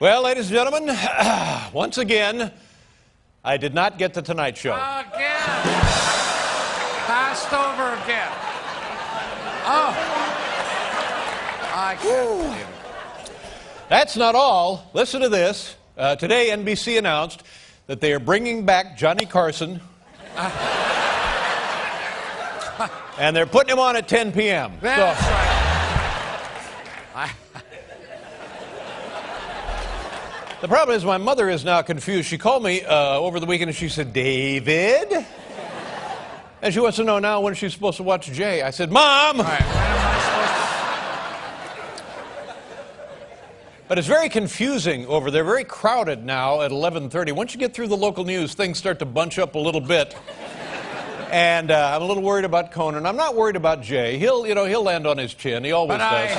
Well, ladies and gentlemen, once again, I did not get the Tonight Show. Again. Passed over again. Oh. I can't believe it. That's not all. Listen to this. Today, NBC announced that they are bringing back Johnny Carson. And they're putting him on at 10 p.m. That's right. The problem is my mother is now confused. She called me over the weekend and she said, David? And she wants to know now when she's supposed to watch Jay. I said, Mom! All right, when am I supposed But it's very confusing over there, very crowded now at 11:30. Once you get through the local news, things start to bunch up a little bit. And I'm a little worried about Conan. I'm not worried about Jay. He'll land on his chin. He always does.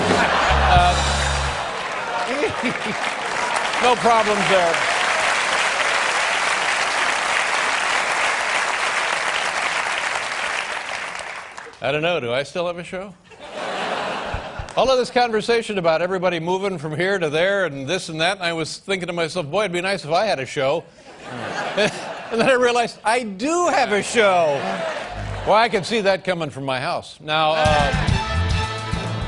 No problems there. I don't know. Do I still have a show? All of this conversation about everybody moving from here to there and this and that, and I was thinking to myself, boy, it'd be nice if I had a show. And then I realized I do have a show. Well, I can see that coming from my house. Now,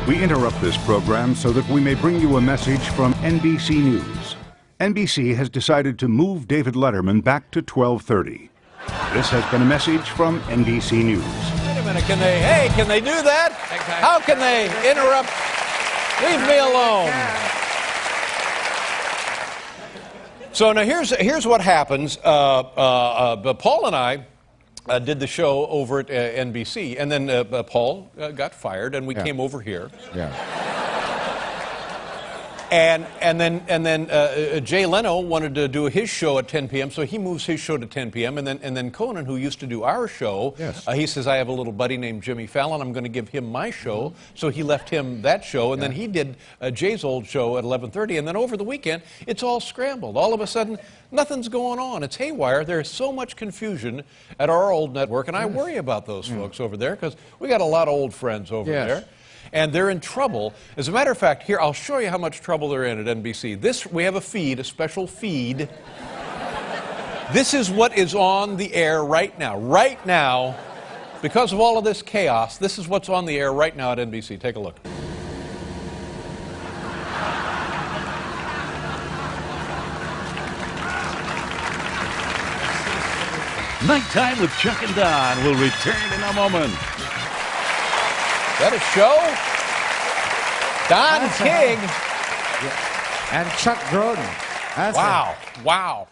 We interrupt this program so that we may bring you a message from NBC News. NBC has decided to move David Letterman back to 12:30. This has been a message from NBC News. wait a minute, can they do that? How can they interrupt? Leave me alone. So now here's what happens. Paul and I did the show over at NBC, and then Paul got fired, and we came over here. Yeah. And then Jay Leno wanted to do his show at 10 p.m., so he moves his show to 10 p.m. And then Conan, who used to do our show, he says, I have a little buddy named Jimmy Fallon. I'm going to give him my show. So he left him that show, and then he did Jay's old show at 11:30. And then over the weekend, it's all scrambled. All of a sudden, nothing's going on. It's haywire. There's so much confusion at our old network, and I worry about those folks over there because we got a lot of old friends over there. And they're in trouble. As a matter of fact, here, I'll show you how much trouble they're in at NBC. We have a feed, a special feed. This is what is on the air right now. Right now, because of all of this chaos, this is what's on the air right now at NBC. Take a look. Nighttime with Chuck and Don will return in a moment. Is that a show? Don King. And Chuck Grodin. Wow. Wow.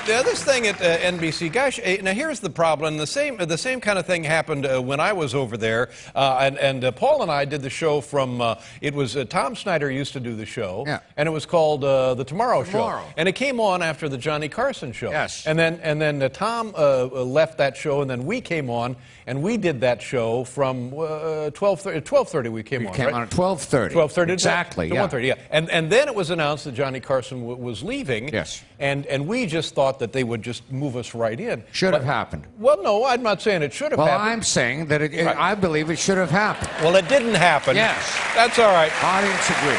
This thing at NBC, gosh, now here's the problem. The same kind of thing happened when I was over there, and Paul and I did the show from, it was, Tom Snyder used to do the show, and it was called The Tomorrow Show. And it came on after the Johnny Carson show. Yes. And then Tom left that show, and then we came on, and we did that show from 12:30 we came on, Came on at 12:30. 12:30 exactly, to 1:30, yeah. And then it was announced that Johnny Carson was leaving. Yes. And we just thought that they would just move us right in. Should have happened. Well, no, I'm not saying it should have happened. Well, I'm saying that I believe it should have happened. Well, it didn't happen. Yes. That's all right. Audience agrees.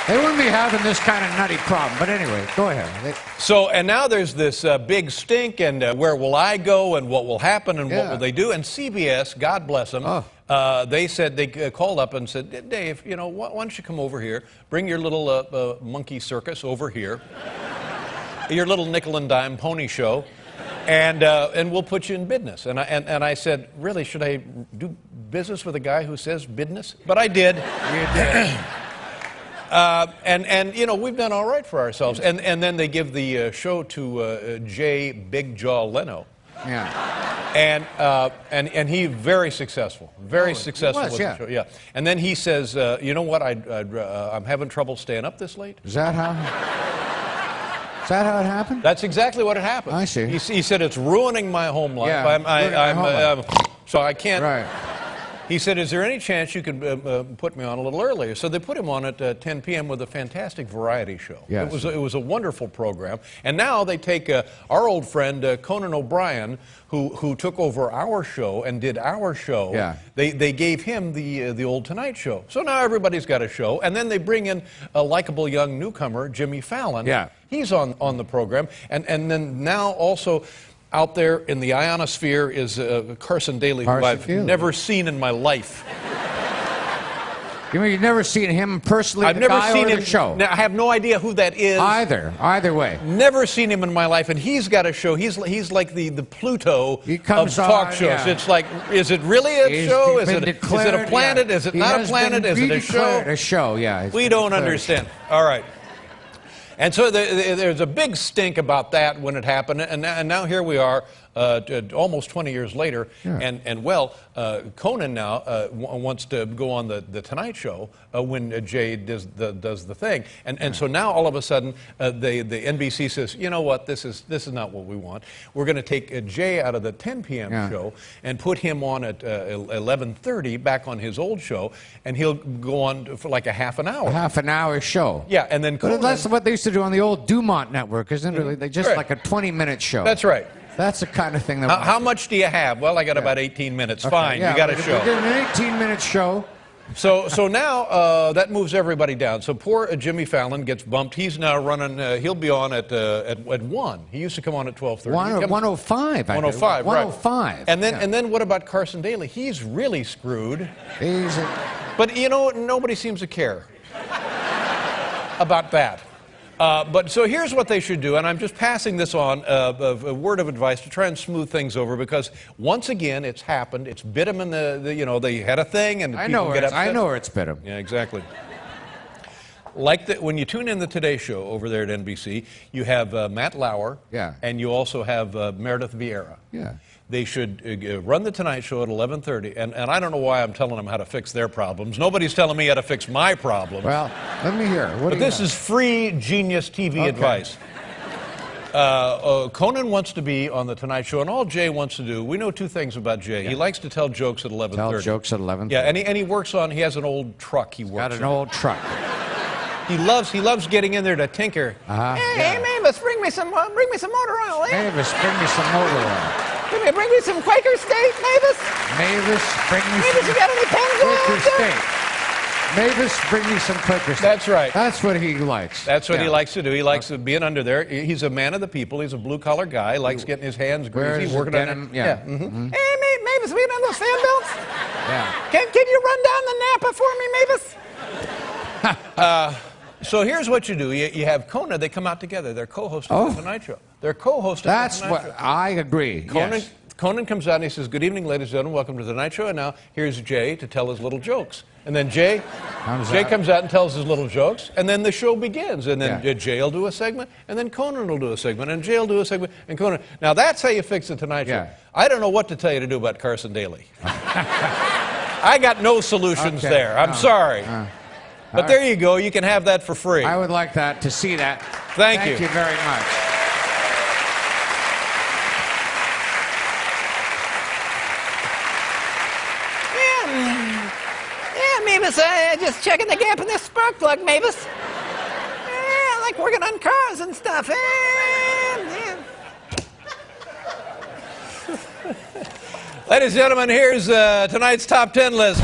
They wouldn't be having this kind of nutty problem. But anyway, go ahead. So, and now there's this big stink, and where will I go, and what will happen, and what will they do? And CBS, God bless them, they said, they called up and said, Dave, why don't you come over here, bring your little monkey circus over here, your little nickel and dime pony show, and we'll put you in business. And I said, really, should I do business with a guy who says business? But I did. You did. And we've done all right for ourselves. And then they give the show to Jay Big Jaw Leno. Yeah. And he very successful. Very successful with the show. Yeah. And then he says, you know what, I'm having trouble staying up this late. Is that how it happened? That's exactly what it happened. I see. He said it's ruining my home life. Yeah, so I can't. Right. He said, is there any chance you could put me on a little earlier? So they put him on at 10 p.m. with a fantastic variety show. Yes. It was a wonderful program. And now they take our old friend Conan O'Brien, who took over our show and did our show. Yeah. They gave him the old Tonight Show. So now everybody's got a show. And then they bring in a likable young newcomer, Jimmy Fallon. Yeah. He's on the program. And then now also out there in the ionosphere is Carson Daly, who I've never seen in my life. You mean you've never seen him personally? I've never seen him. The show. Now, I have no idea who that is. Either way. Never seen him in my life, and he's got a show. He's like the Pluto of talk shows. Yeah. It's like, is it really a show? Is it a planet? Yeah. Is it not a planet? Is it a show? A show, yeah. We don't understand. All right. And so there's a big stink about that when it happened, and now here we are, almost 20 years later, yeah. Conan now wants to go on the Tonight Show when Jay does the thing, and so now all of a sudden the NBC says, you know what, this is not what we want. We're going to take Jay out of the 10 p.m. show and put him on at 11:30 back on his old show, and he'll go on for like a half an hour. A half an hour show. Yeah, and then Conan, that's what they used to do on the old Dumont network, isn't it? Really? They just like a 20-minute show. That's right. That's the kind of thing that. How much do you have? Well, I got about 18 minutes. Okay. Fine, you got a show. We did an 18-minute show. So now that moves everybody down. So poor Jimmy Fallon gets bumped. He's now running. He'll be on at 1. He used to come on at 12:30. 105. 105. 105. Right. And then what about Carson Daly? He's really screwed. But you know, nobody seems to care about that. But so here's what they should do, and I'm just passing this on, a word of advice to try and smooth things over, because once again it's happened. It's bit them in they had a thing, and people get upset. I know where it's bit them. Yeah, exactly. Like when you tune in the Today Show over there at NBC, you have Matt Lauer, and you also have Meredith Vieira. Yeah. They should run the Tonight Show at 11:30, and I don't know why I'm telling them how to fix their problems. Nobody's telling me how to fix my problems. Well, let me hear. But this is free genius TV advice. Conan wants to be on the Tonight Show, and all Jay wants to do, we know two things about Jay. He likes to tell jokes at 11:30. Tell jokes at 11:30. Yeah, and he works on, he has an old truck he works on. Got an old truck. He loves getting in there to tinker. Hey, Mavis, bring me some motor oil. Eh? Mavis, bring me some motor oil. Bring me some Quaker State, Mavis. Mavis, bring me Mavis, you got any Quaker State. Mavis, bring me some Quaker State. That's right. That's what he likes. That's what he likes to do. He likes being under there. He's a man of the people. He's a blue-collar guy. He likes getting his hands greasy, working on it. Yeah. Mm-hmm. Hey, Mavis, we done those fan belts? Yeah. Can you run down the Napa for me, Mavis? So here's what you do. You have Conan. They come out together. They're co-hosting the Tonight Show. They're co-hosting the Tonight Show. That's what I agree. Conan comes out and he says, good evening, ladies and gentlemen. Welcome to the Tonight Show. And now here's Jay to tell his little jokes. And then Jay comes out and tells his little jokes. And then the show begins. And then Jay will do a segment. And then Conan will do a segment. And Jay will do a segment. And Conan. Now that's how you fix the Tonight Show. I don't know what to tell you to do about Carson Daly. I got no solutions there. I'm sorry. But there you go. You can have that for free. I would like to see that. Thank you. Thank you very much. Yeah, Mavis, just checking the gap in this spark plug, Mavis. Yeah, like working on cars and stuff. Ladies and gentlemen, here's tonight's top 10 list.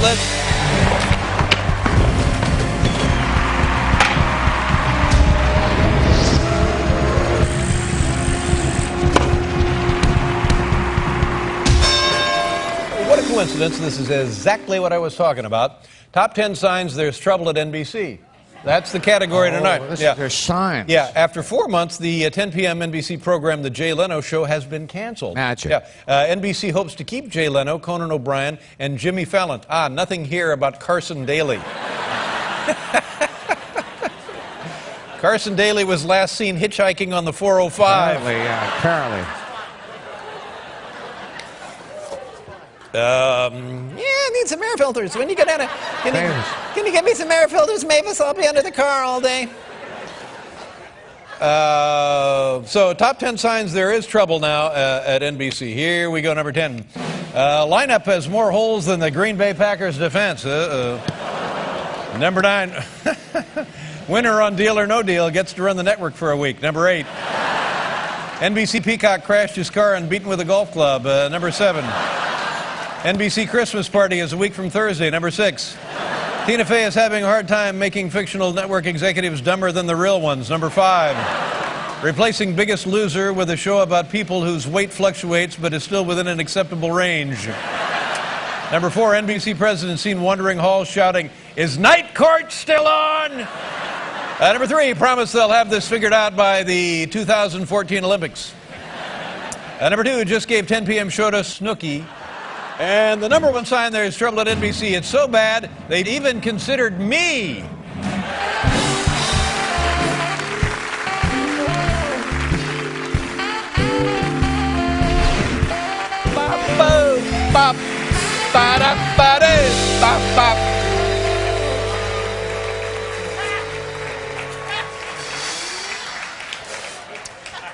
What a coincidence. This is exactly what I was talking about. Top 10 signs there's trouble at NBC. That's the category tonight. This is their signs. Yeah, after 4 months, the 10 p.m. NBC program, The Jay Leno Show, has been canceled. Magic. Yeah, NBC hopes to keep Jay Leno, Conan O'Brien, and Jimmy Fallon. Nothing here about Carson Daly. Carson Daly was last seen hitchhiking on the 405. Apparently. I need some air filters. When you get out of... Can you get me some air filters, Mavis? I'll be under the car all day. So top 10 signs there is trouble now at NBC. Here we go, number 10. Lineup has more holes than the Green Bay Packers defense. Number 9, winner on Deal or No Deal gets to run the network for a week. Number 8, NBC Peacock crashed his car and beaten with a golf club. Number 7, NBC Christmas Party is a week from Thursday. Number 6, Tina Fey is having a hard time making fictional network executives dumber than the real ones. Number 5, replacing Biggest Loser with a show about people whose weight fluctuates but is still within an acceptable range. Number 4, NBC president seen wandering halls shouting, "Is Night Court still on?" Number 3, promise they'll have this figured out by the 2014 Olympics. Number 2, just gave 10 p.m. show to Snooki. And the number 1 sign there is trouble at NBC. It's so bad, they'd even considered me. Bop, ba-da-ba-da, bop, bop.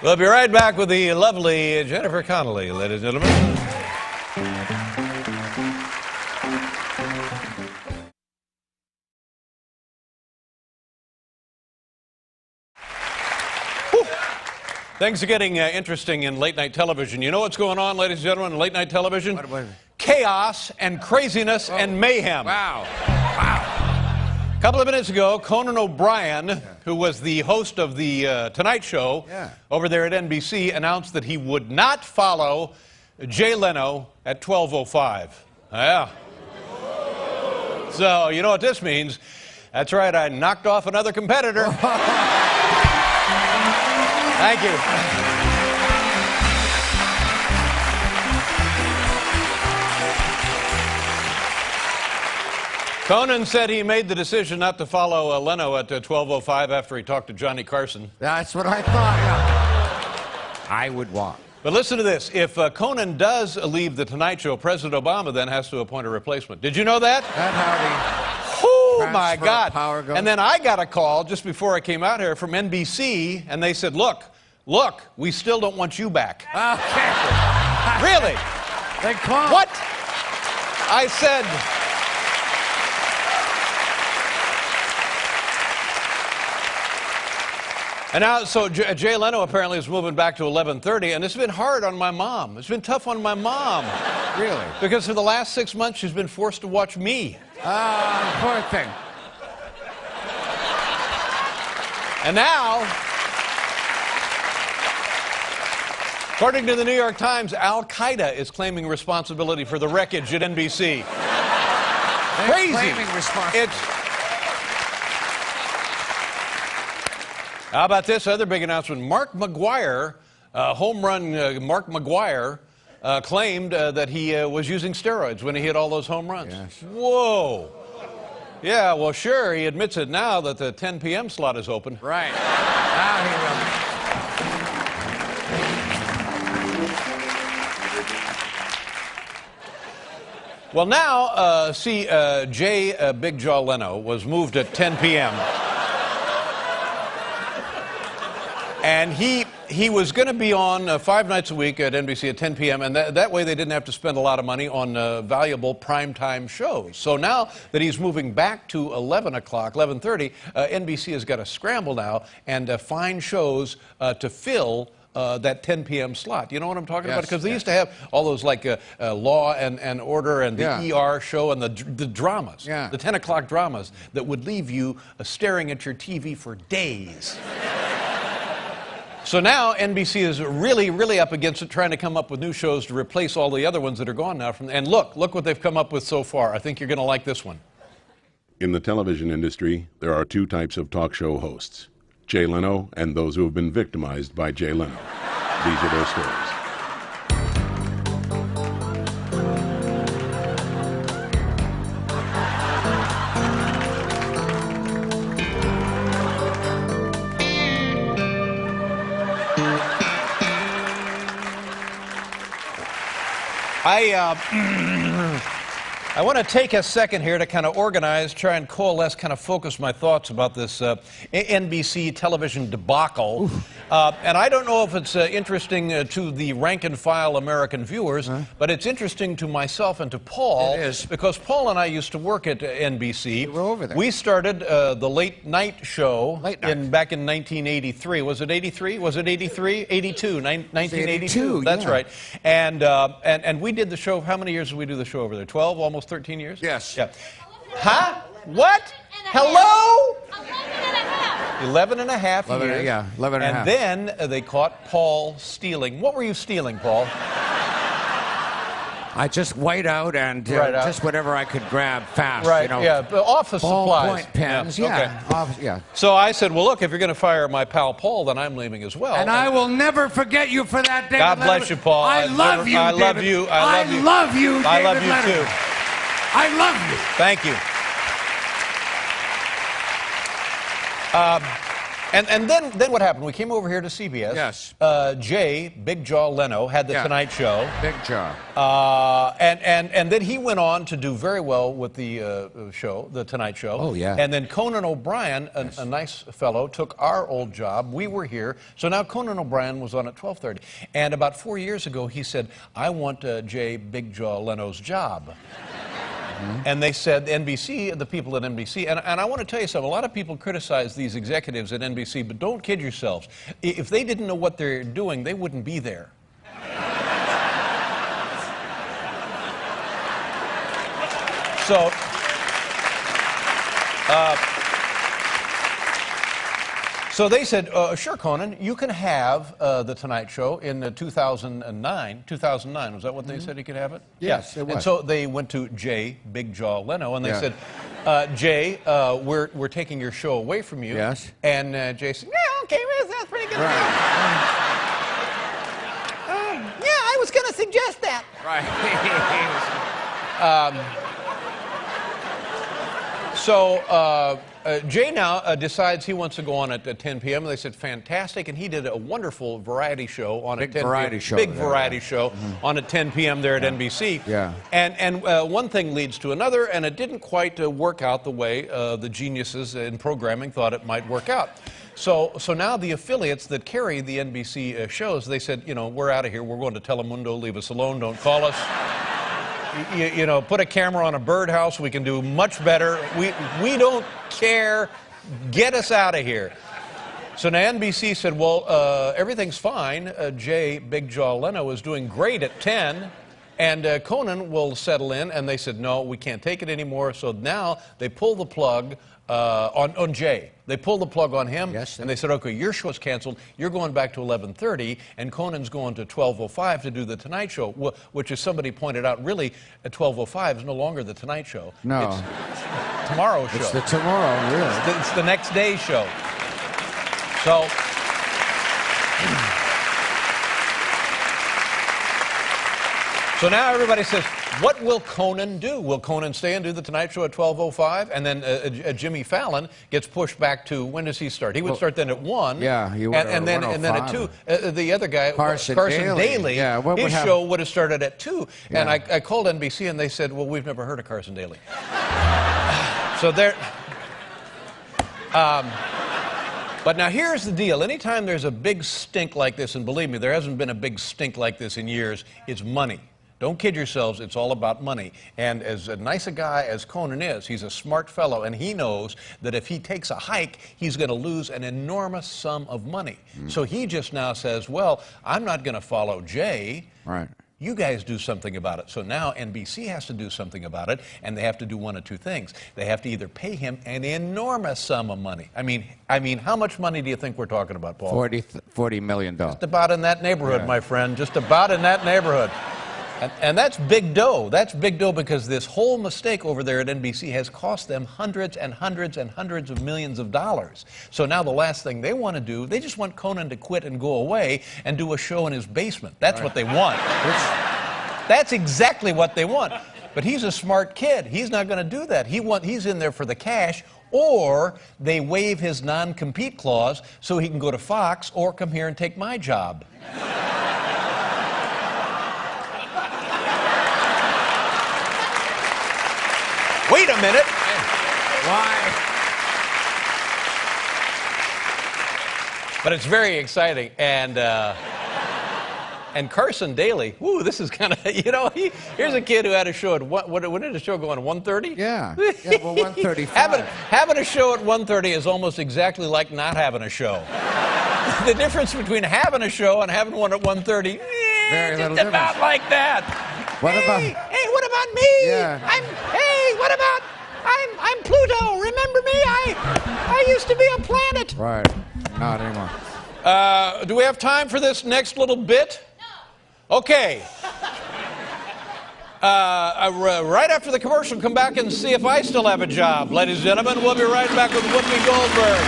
We'll be right back with the lovely Jennifer Connelly, ladies and gentlemen. Things are getting interesting in late-night television. You know what's going on, ladies and gentlemen, in late-night television? What? Chaos and craziness and mayhem. Wow. A couple of minutes ago, Conan O'Brien, who was the host of the Tonight Show over there at NBC, announced that he would not follow Jay Leno at 12:05. Yeah. So, you know what this means? That's right, I knocked off another competitor. Thank you. Conan said he made the decision not to follow Leno at 12:05 after he talked to Johnny Carson. That's what I thought, yeah. I would walk. But listen to this. If Conan does leave the Tonight Show, President Obama then has to appoint a replacement. Did you know that? That's how Oh, my God. Power goes. And then I got a call just before I came out here from NBC, and they said, look, we still don't want you back. Okay. Really? They call. What? I said... And now, so Jay Leno apparently is moving back to 11:30, and it's been hard on my mom. It's been tough on my mom. Really? Because for the last 6 months, she's been forced to watch me. Poor thing. And now, according to the New York Times, Al-Qaeda is claiming responsibility for the wreckage at NBC. Crazy. Claiming responsibility. How about this other big announcement? Mark McGwire, home run Mark McGwire, claimed that he was using steroids when he hit all those home runs. Yes. Whoa. Yeah, well, sure, he admits it now that the 10 p.m. slot is open. Right. Now he will. Well, now, Jay Big Jaw Leno was moved at 10 p.m. And he was going to be on 5 nights a week at NBC at 10 p.m., and that way they didn't have to spend a lot of money on valuable primetime shows. So now that he's moving back to 11 o'clock, 11:30, NBC has got to scramble now and find shows to fill that 10 p.m. slot. You know what I'm talking about? Because they used to have all those like Law and Order and the ER show and the dramas, the 10 o'clock dramas that would leave you staring at your TV for days. So now NBC is really, really up against it, trying to come up with new shows to replace all the other ones that are gone now. And look what they've come up with so far. I think you're going to like this one. In the television industry, there are 2 types of talk show hosts: Jay Leno and those who have been victimized by Jay Leno. These are their stories. I want to take a second here to kind of organize, try and coalesce, kind of focus my thoughts about this NBC television debacle. And I don't know if it's interesting to the rank-and-file American viewers, but it's interesting to myself and to Paul. It is. Because Paul and I used to work at NBC. We were over there. We started the late night show Late night. back in 1983. Was it 83? Was it 83? 82. 1982. 82, That's yeah. right. And we did the show. How many years did we do the show over there? 12, almost 13 years? Yes. Yeah. Huh? What? Hello? 11 and a half 11, years. yeah, 11 and a half. And then they caught Paul stealing. What were you stealing, Paul? I just white out and just whatever I could grab fast. Right, You know, yeah, but office supplies. ballpoint pens, yeah. Okay. So I said, well, look, if you're going to fire my pal Paul, then I'm leaving as well. And I will never forget you for that, David God bless Letterman. you, Paul. I love you, I love David. you. I love you. I love you, David I love you, Letterman. too. I love you. Thank you. And then what happened? We came over here to CBS. Yes. Jay, Big Jaw Leno, had the Tonight Show. Big jaw. And then he went on to do very well with the show, the Tonight Show. Oh, yeah. And then Conan O'Brien, a nice fellow, took our old job. We were here. So now Conan O'Brien was on at 12:30. And about 4 years ago, he said, I want Jay, Big Jaw Leno's job. And they said, NBC, the people at NBC, and I want to tell you something, a lot of people criticize these executives at NBC, but don't kid yourselves. If they didn't know what they're doing, they wouldn't be there. So, so they said, sure, Conan, you can have the Tonight Show in 2009. 2009, was that what they said he could have it? Yes, it was. And so they went to Jay, Big Jaw Leno, and they said, Jay, we're taking your show away from you. Yes. And Jay said, yeah, okay, well, that's pretty good. Right. Yeah, I was going to suggest that. Right. So Jay now decides he wants to go on at 10 p.m. And they said, fantastic. And he did a wonderful variety show on at 10 p.m. variety show Big there, variety show on at 10 p.m. there at NBC. Yeah. And one thing leads to another, and it didn't quite work out the way the geniuses in programming thought it might work out. So now the affiliates that carry the NBC shows, they said, you know, we're out of here. We're going to Telemundo. Leave us alone. Don't call us. You know, put a camera on a birdhouse. We can do much better. We don't care. Get us out of here. So now NBC said, well, everything's fine. Jay, Big Jaw Leno is doing great at 10. And Conan will settle in. And they said, no, we can't take it anymore. So now they pull the plug on Jay. They pulled the plug on him, and they said, okay, your show's canceled. You're going back to 11:30, and Conan's going to 12:05 to do the Tonight Show, which, as somebody pointed out, really, at 12:05 is no longer the Tonight Show. No. It's tomorrow's show. It's the tomorrow, really. It's the next day's show. So... So now everybody says, what will Conan do? Will Conan stay and do the Tonight Show at 12:05? And then Jimmy Fallon gets pushed back to, when does he start? He would start then at 1. Yeah, he would. And then at 2. The other guy, Carson Daly, yeah, his show would have started at 2. Yeah. And I called NBC and they said, well, we've never heard of Carson Daly. So there... But now here's the deal. Anytime there's a big stink like this, and believe me, there hasn't been a big stink like this in years, it's money. Don't kid yourselves, it's all about money. And as nice a guy as Conan is, he's a smart fellow, and he knows that if he takes a hike, he's going to lose an enormous sum of money. So he just now says, well, I'm not going to follow Jay. Right. You guys do something about it. So now NBC has to do something about it, and they have to do one of two things. They have to either pay him an enormous sum of money. I mean, how much money do you think we're talking about, Paul? $40 million. Just about in that neighborhood, my friend. Just about in that neighborhood. And that's big dough. That's big dough because this whole mistake over there at NBC has cost them hundreds and hundreds and hundreds of millions of dollars. So now the last thing they want to do, they just want Conan to quit and go away and do a show in his basement. That's what they want. That's exactly what they want. But he's a smart kid. He's not going to do that. He's in there for the cash, or they waive his non-compete clause so he can go to Fox or come here and take my job. Wait a minute. Why? But it's very exciting. And Carson Daly, woo, this is kind of, here's a kid who had a show at, when did the show go on, 1:30? Yeah, well, 1:35. Having a show at 1:30 is almost exactly like not having a show. The difference between having a show and having one at 1:30, Very little just about difference. like that. What about? Hey, what about me? Yeah. What about? I'm Pluto. Remember me? I used to be a planet. Right, not anymore. Do we have time for this next little bit? No. Okay. Right after the commercial, come back and see if I still have a job. Ladies and gentlemen, we'll be right back with Whoopi Goldberg.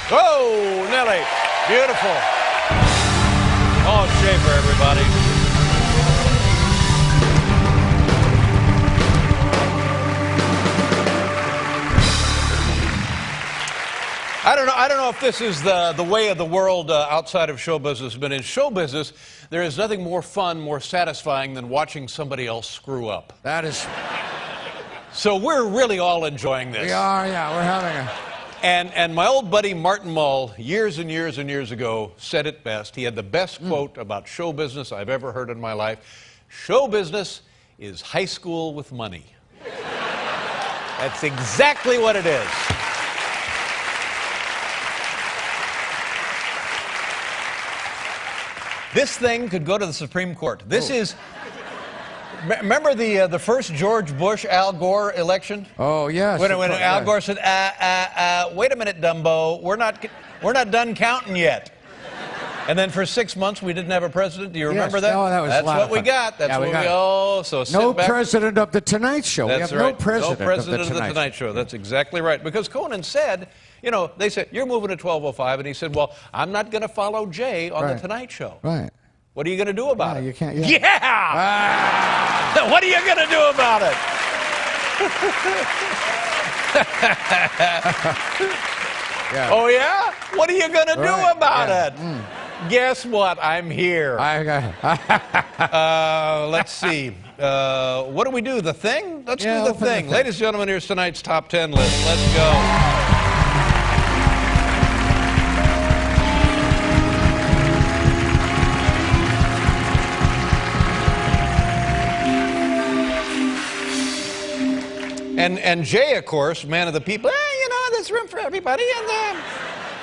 Oh, Nelly. Beautiful. Oh, Schaefer, everybody. I don't know if this is the way of the world outside of show business, but in show business, there is nothing more fun, more satisfying than watching somebody else screw up. That is. So we're really all enjoying this. We are, yeah. We're having a. And my old buddy Martin Mull, years and years and years ago, said it best. He had the best quote about show business I've ever heard in my life. Show business is high school with money. That's exactly what it is. This thing could go to the Supreme Court. This is... Remember the first George Bush-Al Gore election? Oh, yes. When Al Gore said, wait a minute, Dumbo, we're not done counting yet. And then for 6 months, we didn't have a president. Do you remember that? Oh, that was That's a lot what of we fun. got. That's Yeah, what we got it. oh, so sit No back. president of the Tonight Show. That's we have right. no president, of the Tonight Show. That's exactly right. Because Conan said, they said, you're moving to 12:05. And he said, well, I'm not going to follow Jay on the Tonight Show. Right. What are you going to do about it? You can't. Yeah! Ah. What are you going to do about it? Yeah. Oh, yeah? What are you going to do about it? Guess what? I'm here. Let's see. What do we do? The thing? Let's do the thing. Ladies and gentlemen, here's tonight's top 10 list. Let's go. And Jay, of course, man of the people, there's room for everybody, and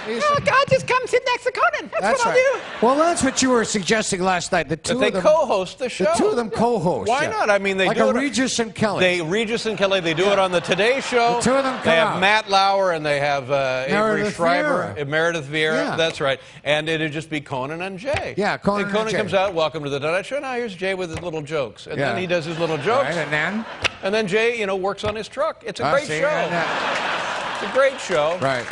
I'll just come sit next to Conan. That's what I'll do. Well, that's what you were suggesting last night. The two they of them co-host the show. The two of them co-host. Why not? I mean, they like do a it. Regis and Kelly. Regis and Kelly. They do it on the Today Show. The two of them come They have out. Matt Lauer and they have Avery Schreiber, Meredith Vieira. Yeah. That's right. And it'd just be Conan and Jay. Yeah, Conan and Conan and Jay. comes out. Welcome to the Tonight Show. Now here's Jay with his little jokes, and then he does his little jokes. Right, and then Jay, works on his truck. It's a great see, show. and, It's a great show. right.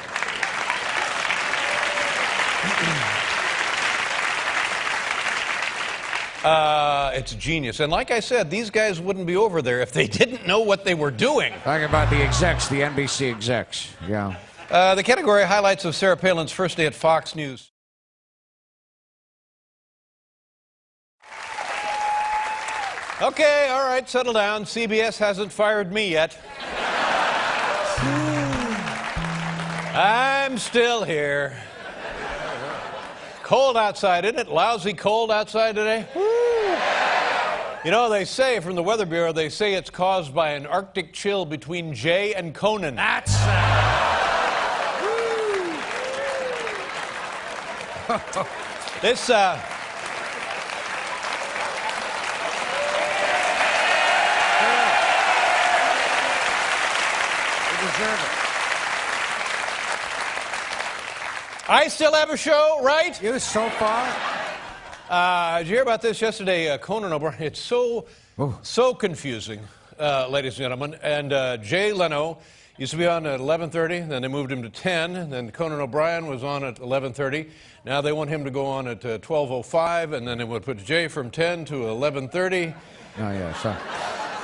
It's genius. And like I said, these guys wouldn't be over there if they didn't know what they were doing. Talking about the execs, the NBC execs. Yeah. The category highlights of Sarah Palin's first day at Fox News. Okay, all right, settle down. CBS hasn't fired me yet. I'm still here. Cold outside, isn't it? Lousy cold outside today. They say from the Weather Bureau, they say it's caused by an Arctic chill between Jay and Conan. That's... This, I still have a show, right? You so far? Did you hear about this yesterday? Conan O'Brien. It's so confusing, ladies and gentlemen. And Jay Leno used to be on at 11:30. Then they moved him to 10. Then Conan O'Brien was on at 11:30. Now they want him to go on at 12:05. And then they would put Jay from 10 to 11:30. Oh, yeah. So.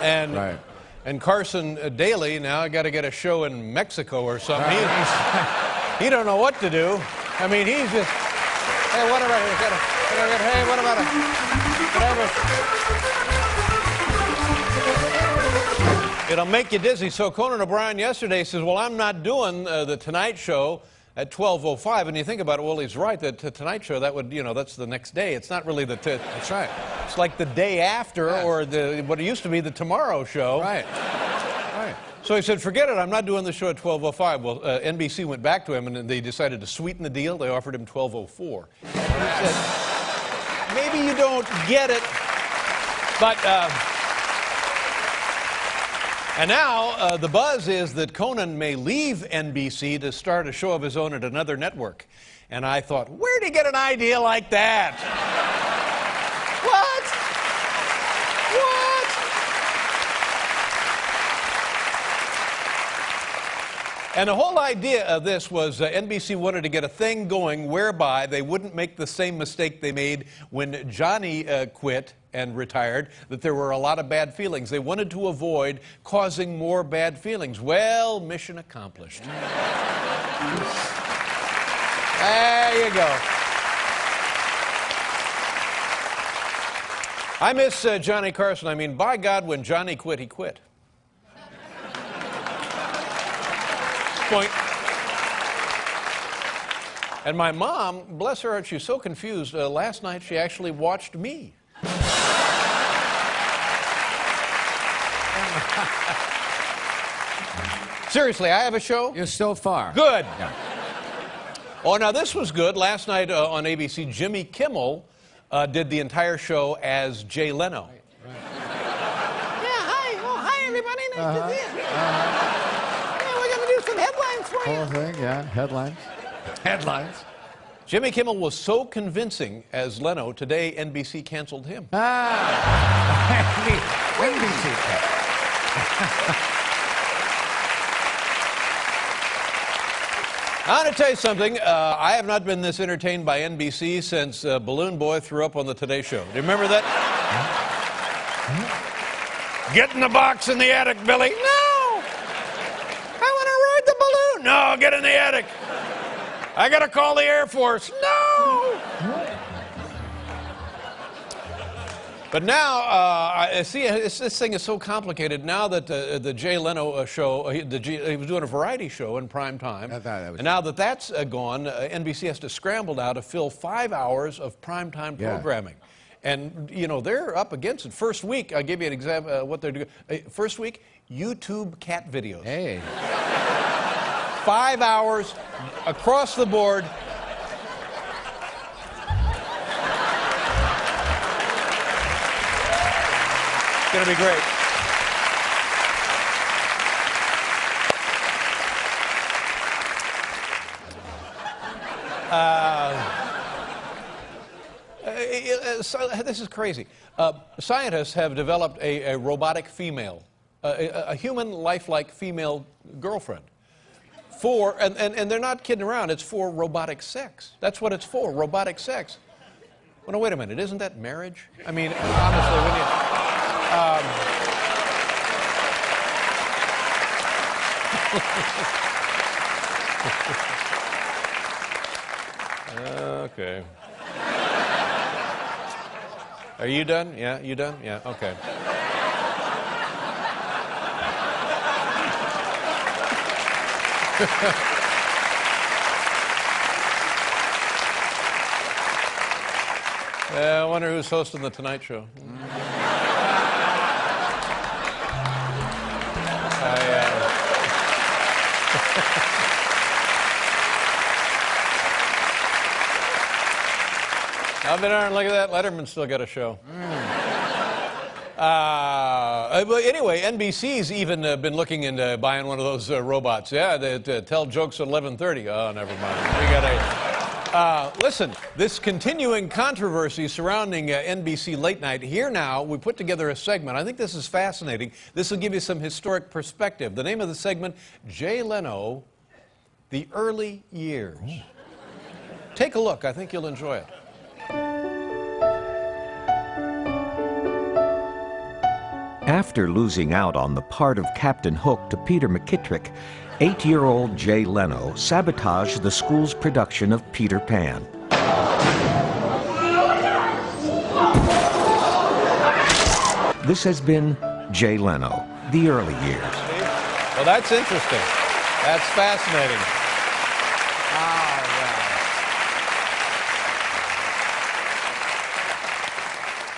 And Right. and Carson Daly now got to get a show in Mexico or something. He don't know what to do. I mean, he's just, hey, what about it? Hey, what about it? It'll make you dizzy. So Conan O'Brien yesterday says, well, I'm not doing the Tonight Show at 12:05. And you think about it, well, he's right. The Tonight Show, that would, that's the next day. It's not really that's right. It's like the day after, or what it used to be the Tomorrow Show. Right. Right. So he said, forget it, I'm not doing the show at 12:05. Well, NBC went back to him, and they decided to sweeten the deal. They offered him 12:04. He said, maybe you don't get it, but... And now, the buzz is that Conan may leave NBC to start a show of his own at another network. And I thought, where'd he get an idea like that? What? And the whole idea of this was NBC wanted to get a thing going whereby they wouldn't make the same mistake they made when Johnny quit and retired, that there were a lot of bad feelings. They wanted to avoid causing more bad feelings. Well, mission accomplished. There you go. I miss Johnny Carson. I mean, by God, when Johnny quit, he quit. Point. And my mom, bless her heart, she's so confused. Last night, she actually watched me. Seriously, I have a show? You're still far. Good. Yeah. Oh, now this was good. Last night on ABC, Jimmy Kimmel did the entire show as Jay Leno. Yeah, hi. Oh, hi, everybody. Nice to see you. Yeah, we're going to do some headlines for you. Whole thing, yeah. Headlines. Headlines. Jimmy Kimmel was so convincing as Leno, today NBC canceled him. NBC. I want to tell you something. I have not been this entertained by NBC since Balloon Boy threw up on the Today Show. Do you remember that? Get in the box in the attic, Billy. No! I want to ride the balloon. No, get in the attic. I got to call the Air Force. No! But now, I see, this thing is so complicated now that the Jay Leno show, he was doing a variety show in prime time. And now that that's gone, NBC has to scramble now to fill 5 hours of primetime programming. And, they're up against it. First week, I'll give you an example of what they're doing. First week, YouTube cat videos. Hey. 5 hours across the board. It's going to be great. This is crazy. Scientists have developed a robotic female, a human lifelike female girlfriend. And they're not kidding around, it's for robotic sex. That's what it's for, robotic sex. Well, no, wait a minute, isn't that marriage? I mean, honestly, when you... Okay. Are you done? Yeah, you done? Yeah, okay. I wonder who's hosting the Tonight Show. I'll be darned, look at that. Letterman's still got a show. But anyway, NBC's even been looking into buying one of those robots. Yeah, that tell jokes at 11:30. Oh, never mind. We got a... listen, this continuing controversy surrounding NBC Late Night, here now, we put together a segment. I think this is fascinating. This will give you some historic perspective. The name of the segment, Jay Leno, The Early Years. Take a look. I think you'll enjoy it. After losing out on the part of Captain Hook to Peter McKittrick, 8-year-old Jay Leno sabotaged the school's production of Peter Pan. This has been Jay Leno, the early years. Well, that's interesting. That's fascinating.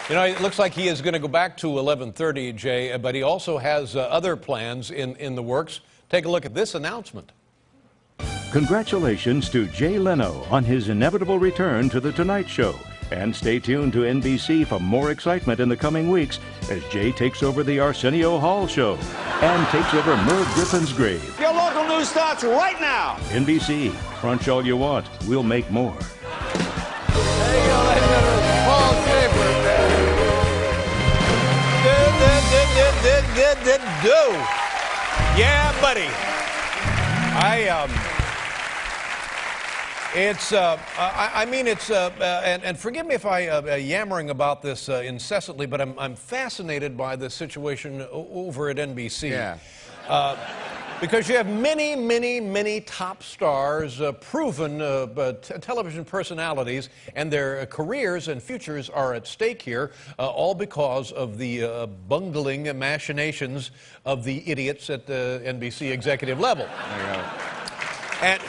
You know, it looks like he is going to go back to 11:30, Jay, but he also has other plans in the works. Take a look at this announcement. Congratulations to Jay Leno on his inevitable return to The Tonight Show. And stay tuned to NBC for more excitement in the coming weeks as Jay takes over the Arsenio Hall Show and takes over Merv Griffin's grave. Your local news starts right now. NBC, crunch all you want. We'll make more. There you go, ladies and gentlemen. Paul Schaefer. Yeah, buddy. And forgive me if I yammering about this incessantly, but I'm fascinated by the situation over at NBC. Yeah. Because you have many, many, many top stars, proven television personalities, and their careers and futures are at stake here, all because of the bungling machinations of the idiots at the NBC executive level. There you go. And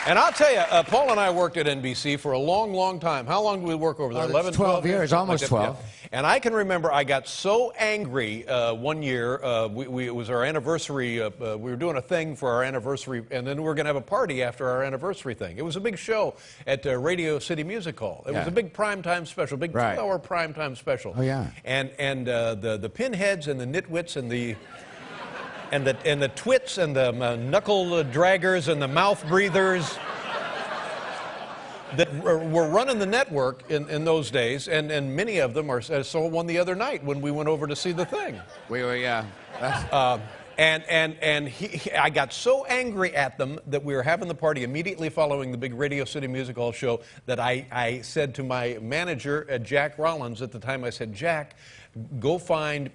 And I'll tell you, Paul and I worked at NBC for a long, long time. How long did we work over there? 11, 12 years, almost 12. Yeah. And I can remember I got so angry one year. It was our anniversary. We were doing a thing for our anniversary, and then we were going to have a party after our anniversary thing. It was a big show at Radio City Music Hall. It was a big primetime special, big 2-hour primetime special. Oh, yeah. And the pinheads and the nitwits and the twits and the knuckle draggers and the mouth breathers that were running the network in those days, and many of them saw one the other night when we went over to see the thing. We were, yeah. I got so angry at them that we were having the party immediately following the big Radio City Music Hall show that I said to my manager, Jack Rollins, at the time, I said, Jack, go find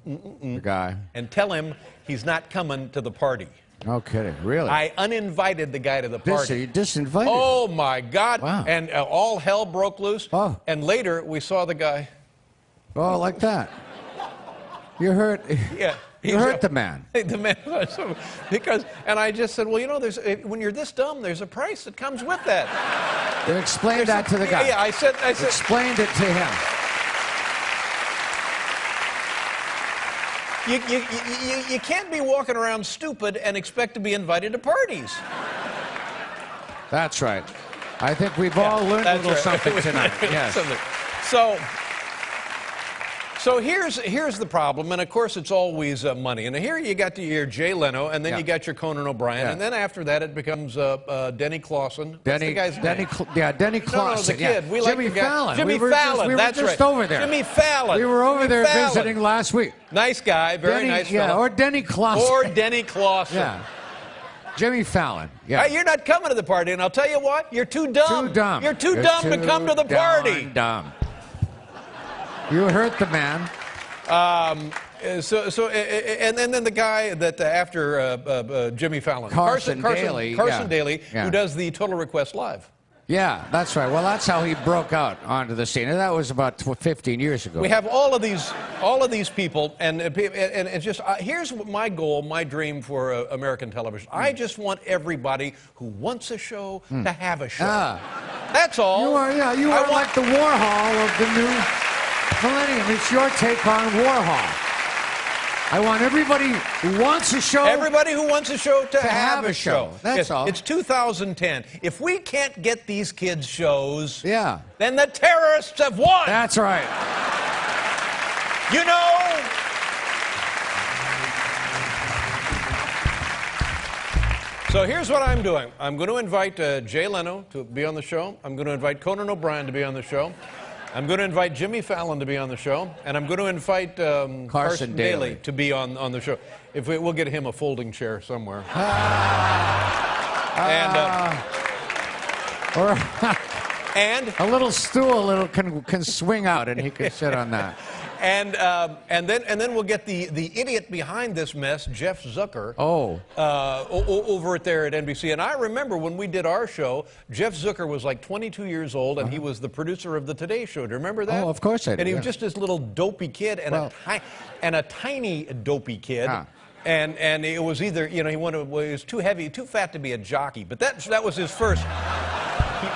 the guy and tell him he's not coming to the party. No kidding, really? I uninvited the guy to the party. You disinvited? Oh, my God. Wow. And all hell broke loose. Oh. And later, we saw the guy. Oh, like that. You hurt. Yeah. You hurt the man. The man. And I just said, well, you know, when you're this dumb, there's a price that comes with that. You explained that to the guy. Yeah, I said. Explained it to him. You can't be walking around stupid and expect to be invited to parties. That's right. I think we've all learned a little something tonight. Yes. So here's the problem, and of course it's always money. And here you got your Jay Leno, and then you got your Conan O'Brien, and then after that it becomes Denny Clausen. Denny Clausen. No, the kid. We Jimmy like the guy. Fallon. Jimmy Fallon. That's right. Over there. Jimmy Fallon. We were over there Fallon. visiting last week. Nice guy, very nice fellow. fellow. Or Denny Clausen. Or Denny Clausen. Yeah. Jimmy Fallon. Yeah. You're not coming to the party, and I'll tell you what, you're too dumb. Too dumb. You're too dumb to come to the party. Dumb. You hurt the man. And then the guy that after Jimmy Fallon, Carson Daly, who does the Total Request Live. Yeah, that's right. Well, that's how he broke out onto the scene, and that was about 15 years ago. We have all of these people, and it's just here's my goal, my dream for American television. I just want everybody who wants a show to have a show. That's all. You are like the Warhol of the new millennium. It's your take on Warhol. I want everybody who wants a show. Everybody who wants a show to have a show. That's all. It's 2010. If we can't get these kids shows, then the terrorists have won. That's right. You know. So here's what I'm doing. I'm going to invite Jay Leno to be on the show. I'm going to invite Conan O'Brien to be on the show. I'm going to invite Jimmy Fallon to be on the show, and I'm going to invite Carson Daly to be on the show. We'll get him a folding chair somewhere. And a little stool can swing out, and he can sit on that. And then we'll get the idiot behind this mess, Jeff Zucker. Oh. Over there at NBC. And I remember when we did our show, Jeff Zucker was like 22 years old, and he was the producer of the Today Show. Do you remember that? Oh, of course I do. And he was just this little dopey kid, and a tiny dopey kid. And it was either, he was too heavy, too fat to be a jockey. But that was his first.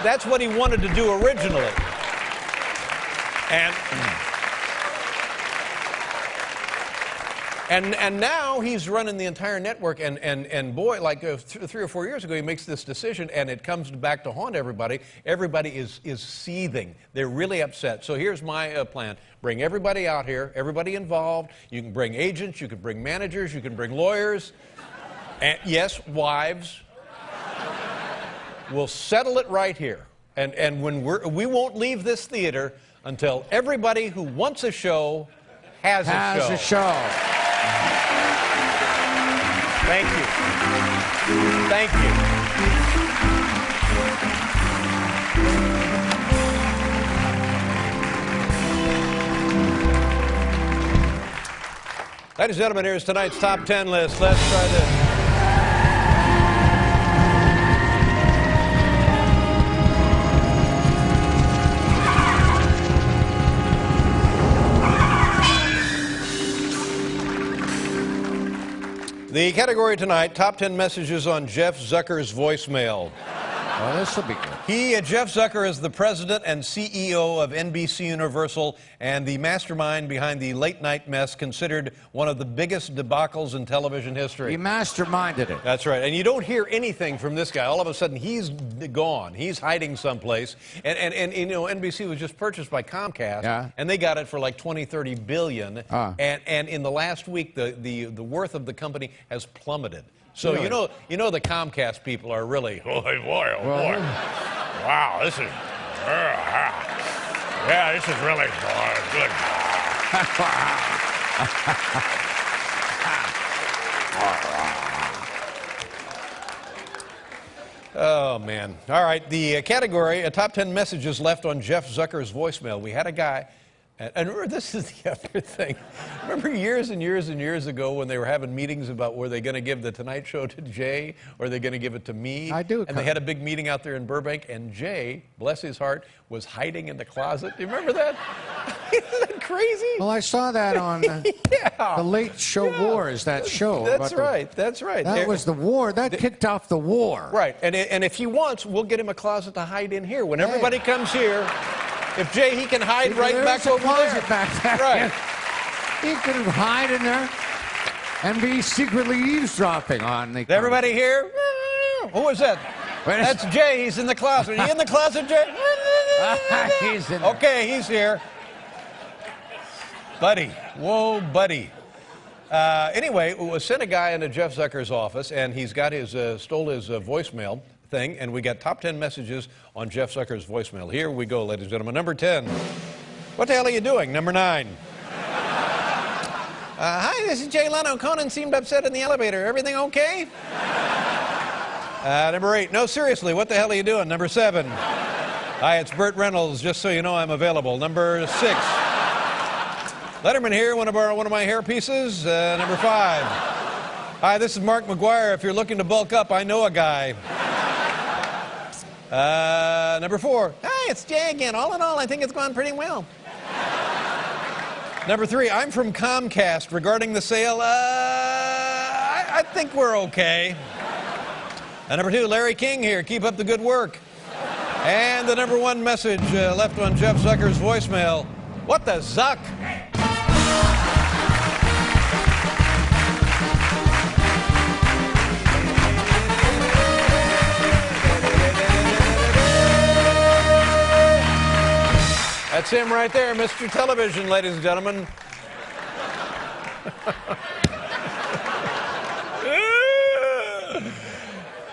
That's what he wanted to do originally. And now he's running the entire network, and boy, like 3 or 4 years ago, he makes this decision, and it comes back to haunt everybody. Everybody is seething. They're really upset. So here's my plan. Bring everybody out here, everybody involved. You can bring agents, you can bring managers, you can bring lawyers, and yes, wives. We'll settle it right here. And when we won't leave this theater until everybody who wants a show has a show. Thank you. Thank you. Ladies and gentlemen, here's tonight's top 10 list. Let's try this. The category tonight, top 10 messages on Jeff Zucker's voicemail. Oh, this will be good. Jeff Zucker is the president and CEO of NBC Universal and the mastermind behind the late night mess, considered one of the biggest debacles in television history. He masterminded it. That's right. And you don't hear anything from this guy. All of a sudden, he's gone. He's hiding someplace. And NBC was just purchased by Comcast, and they got it for like 20, 30 billion. And in the last week, the worth of the company has plummeted. So really? you know the Comcast people are really, oh boy, wow, this is, this is really good. Oh man! All right, the category: top 10 messages left on Jeff Zucker's voicemail. We had a guy. And remember, this is the other thing. Remember years and years and years ago when they were having meetings about were they going to give the Tonight Show to Jay or are they going to give it to me? I do. And they had a big meeting out there in Burbank, and Jay, bless his heart, was hiding in the closet. Do you remember that? Isn't that crazy? Well, I saw that on the Late Show Wars, that show. That's right. That's right. That was the war. That kicked off the war. Right. And if he wants, we'll get him a closet to hide in here. When everybody comes here, if Jay, he can hide right back over there. Back there. Right. He can hide in there and be secretly eavesdropping on the... Is everybody here? Who is that? That's Jay. He's in the closet. Are you in the closet, Jay? He's in there. Okay, he's here. Buddy. Whoa, buddy. Anyway, we sent a guy into Jeff Zucker's office, and he's got stole his voicemail thing, and we got top 10 messages on Jeff Zucker's voicemail. Here we go, ladies and gentlemen. Number 10. What the hell are you doing? Number 9. Hi, this is Jay Leno. Conan seemed upset in the elevator. Everything okay? Number 8. No, seriously, what the hell are you doing? Number 7. Hi, it's Burt Reynolds. Just so you know, I'm available. Number 6. Letterman here, one of my hair pieces. Number 5. Hi, this is Mark McGuire. If you're looking to bulk up, I know a guy. Number 4. Hi, it's Jay again. All in all, I think it's gone pretty well. Number 3. I'm from Comcast. Regarding the sale, I think we're okay. Number 2. Larry King here. Keep up the good work. And the number 1 message left on Jeff Zucker's voicemail. What the Zuck? That's him right there, Mr. Television, ladies and gentlemen.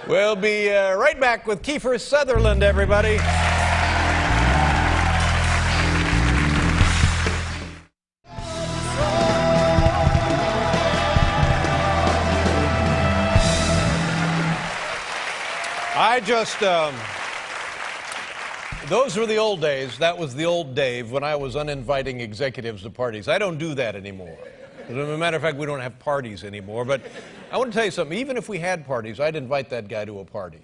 We'll be right back with Kiefer Sutherland, everybody. Those were the old days. That was the old Dave when I was uninviting executives to parties. I don't do that anymore. As a matter of fact, we don't have parties anymore. But I want to tell you something. Even if we had parties, I'd invite that guy to a party.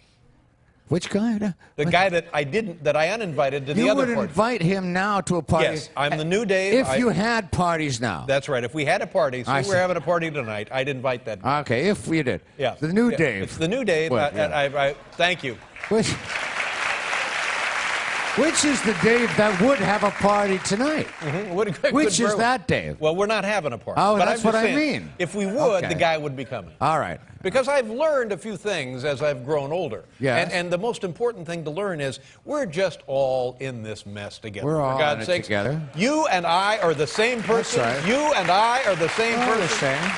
Which guy? The guy that I uninvited to the other party. You would invite him now to a party? Yes, I'm the new Dave. If you had parties now. That's right. If we had a party, so we're having a party tonight, I'd invite that guy. Okay, if we did. Yeah. The new Dave. It's the new Dave. Well, yeah. Thank you. Which is the Dave that would have a party tonight? Mm-hmm. Which is that Dave? Well, we're not having a party. Oh, but that's I'm what just I saying, mean. If we would, the guy would be coming. All right. Because I've learned a few things as I've grown older. Yes. And the most important thing to learn is we're just all in this mess together. We're all For God's in it sakes, together. You and I are the same person. That's right. You and I are the same We're person. the same.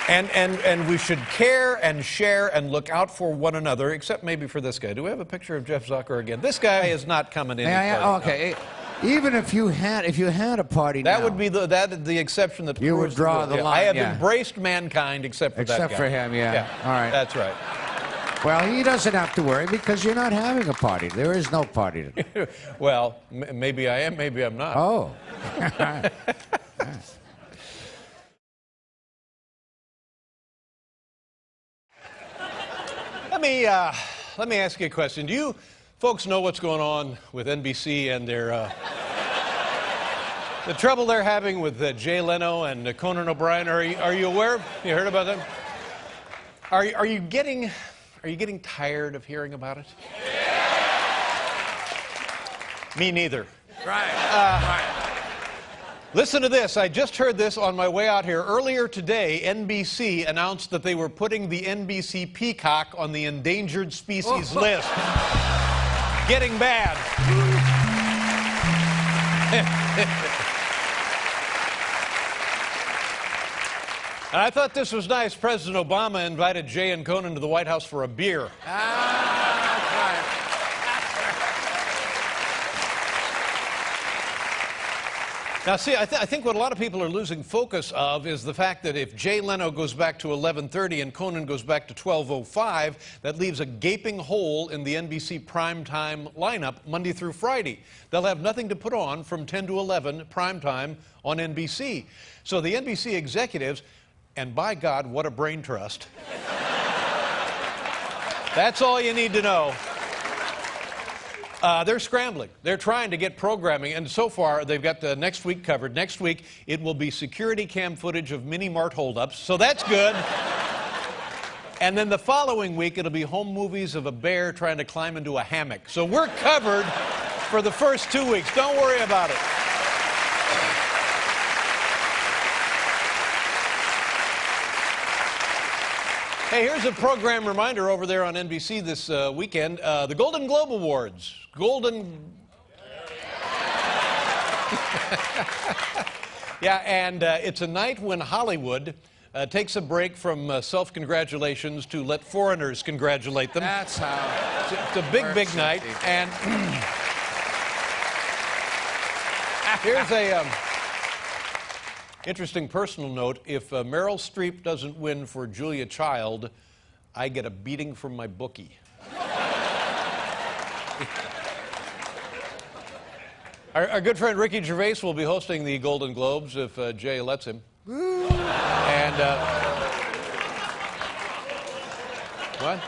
And we should care and share and look out for one another, except maybe for this guy. Do we have a picture of Jeff Zucker again? This guy is not coming in. Okay. Even if you had a party that now, would be the exception that you would draw the line. I have embraced mankind except for that guy. Except for him, yeah. All right. That's right. Well, he doesn't have to worry because you're not having a party. There is no party today. Well, maybe I am, maybe I'm not. Oh. Let me ask you a question. Do you folks know what's going on with NBC and their the trouble they're having with Jay Leno and Conan O'Brien? Are you aware? You heard about them? Are you getting tired of hearing about it? Me neither. Right. Listen to this. I just heard this on my way out here. Earlier today, NBC announced that they were putting the NBC peacock on the endangered species list. Getting bad. And I thought this was nice. President Obama invited Jay and Conan to the White House for a beer. That's right. Now, see, I think what a lot of people are losing focus of is the fact that if Jay Leno goes back to 11:30 and Conan goes back to 12:05, that leaves a gaping hole in the NBC primetime lineup Monday through Friday. They'll have nothing to put on from 10 to 11 primetime on NBC. So the NBC executives, and by God, what a brain trust. That's all you need to know. They're scrambling. They're trying to get programming, and so far they've got the next week covered. Next week it will be security cam footage of mini-mart holdups, so that's good. And then the following week it'll be home movies of a bear trying to climb into a hammock. So we're covered for the first 2 weeks. Don't worry about it. Hey, here's a program reminder over there on NBC this weekend. The Golden Globe Awards. Yeah, and it's a night when Hollywood takes a break from self-congratulations to let foreigners congratulate them. That's how. It's a big, big night. And here's a interesting personal note. If Meryl Streep doesn't win for Julia Child, I get a beating from my bookie. Our good friend Ricky Gervais will be hosting the Golden Globes if Jay lets him. And what?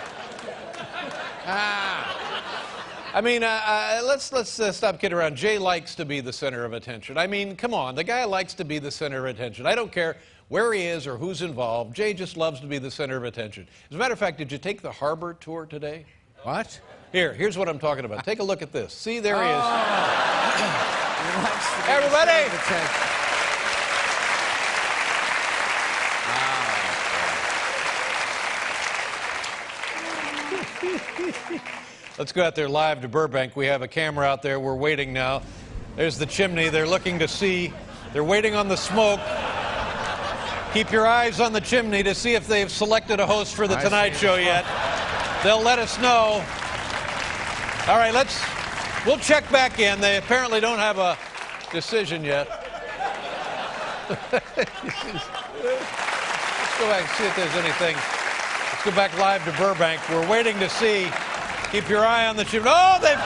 I mean, let's stop kidding around. Jay likes to be the center of attention. I mean, come on, the guy likes to be the center of attention. I don't care where he is or who's involved. Jay just loves to be the center of attention. As a matter of fact, did you take the Harbor tour today? What? Here's what I'm talking about. Take a look at this. See, there he is. Everybody! Let's go out there live to Burbank. We have a camera out there. We're waiting now. There's the chimney. They're looking to see. They're waiting on the smoke. Keep your eyes on the chimney to see if they've selected a host for the Tonight Show yet. They'll let us know. All right, we'll check back in. They apparently don't have a decision yet. Let's go back and see if there's anything. go back live to Burbank. We're waiting to see. Keep your eye on the chip. Oh, they've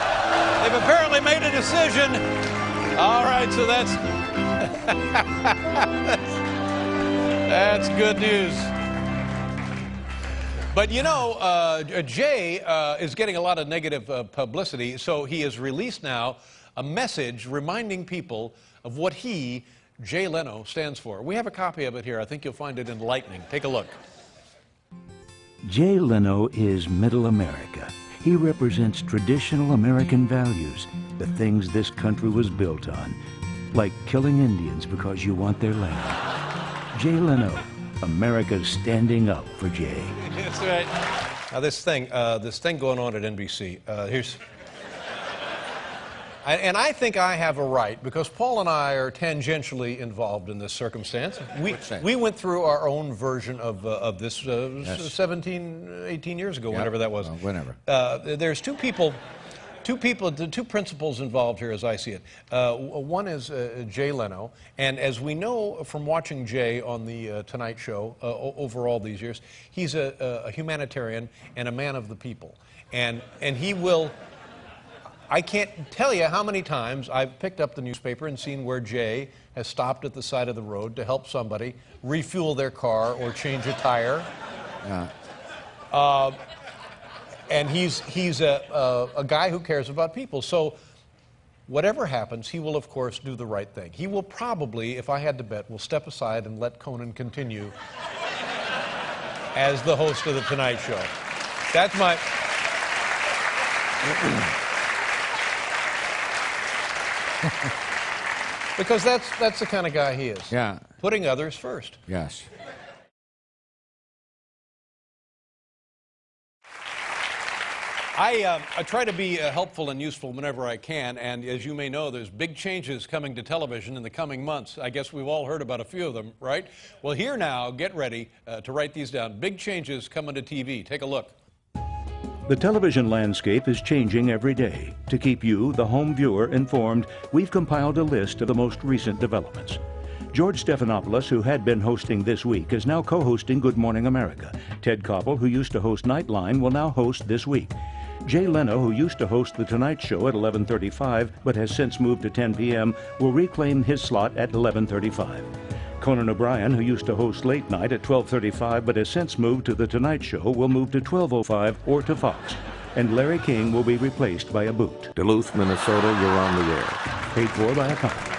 apparently made a decision. All right, so that's that's good news. But you know, Jay is getting a lot of negative publicity, so he has released now a message reminding people of what he, Jay Leno, stands for. We have a copy of it here. I think you'll find it enlightening. Take a look. Jay Leno is middle America. He represents traditional American values, the things this country was built on, like killing Indians because you want their land. Jay Leno, America's standing up for Jay. That's right. Now this thing going on at NBC. And I think I have a right, because Paul and I are tangentially involved in this circumstance. We went through our own version of this Yes. 17, 18 years ago, whenever that was. Whenever. There's two principles involved here as I see it. One is Jay Leno, and as we know from watching Jay on the Tonight Show over all these years, he's a humanitarian and a man of the people. And he will... I can't tell you how many times I've picked up the newspaper and seen where Jay has stopped at the side of the road to help somebody refuel their car or change a tire. Yeah. And he's a guy who cares about people. So whatever happens, he will, of course, do the right thing. He will probably, if I had to bet, will step aside and let Conan continue as the host of The Tonight Show. That's my... Because that's the kind of guy he is. Yeah. Putting others first. Yes. I try to be helpful and useful whenever I can, and as you may know, there's big changes coming to television in the coming months. I guess we've all heard about a few of them, right? Well, here now, get ready to write these down. Big changes coming to TV. Take a look. The television landscape is changing every day. To keep you, the home viewer, informed, we've compiled a list of the most recent developments. George Stephanopoulos, who had been hosting This Week, is now co-hosting Good Morning America. Ted Koppel, who used to host Nightline, will now host This Week. Jay Leno, who used to host The Tonight Show at 11:35 but has since moved to 10 p.m., will reclaim his slot at 11:35. Conan O'Brien, who used to host Late Night at 12:35 but has since moved to The Tonight Show, will move to 12:05 or to Fox. And Larry King will be replaced by a boot. Duluth, Minnesota, you're on the air. Paid for by a company.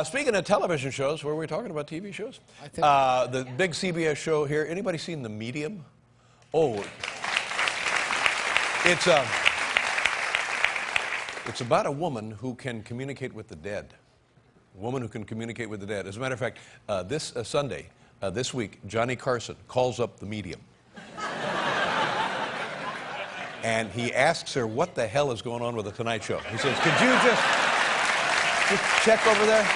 Speaking of television shows, were we talking about TV shows? I think the big CBS show here. Anybody seen The Medium? Oh, it's about a woman who can communicate with the dead. A woman who can communicate with the dead. As a matter of fact, this Sunday, this week, Johnny Carson calls up The Medium. And he asks her what the hell is going on with The Tonight Show. He says, could you just check over there?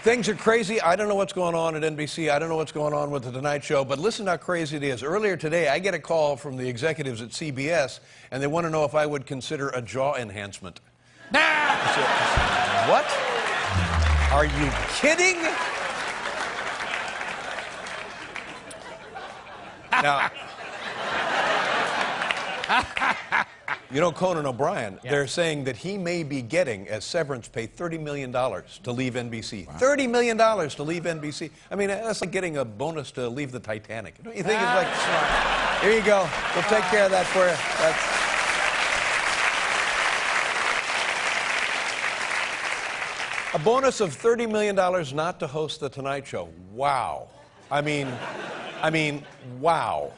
Things are crazy. I don't know what's going on at NBC. I don't know what's going on with The Tonight Show, but listen how crazy it is. Earlier today, I get a call from the executives at CBS, and they want to know if I would consider a jaw enhancement. What? Are you kidding? Now, you know Conan O'Brien, they're saying that he may be getting, as severance pay, $30 million to leave NBC. Wow. $30 million to leave NBC. I mean, that's like getting a bonus to leave the Titanic. Don't you think it's like, here you go, we'll take care of that for you. A bonus of $30 million not to host The Tonight Show. Wow. I mean, wow.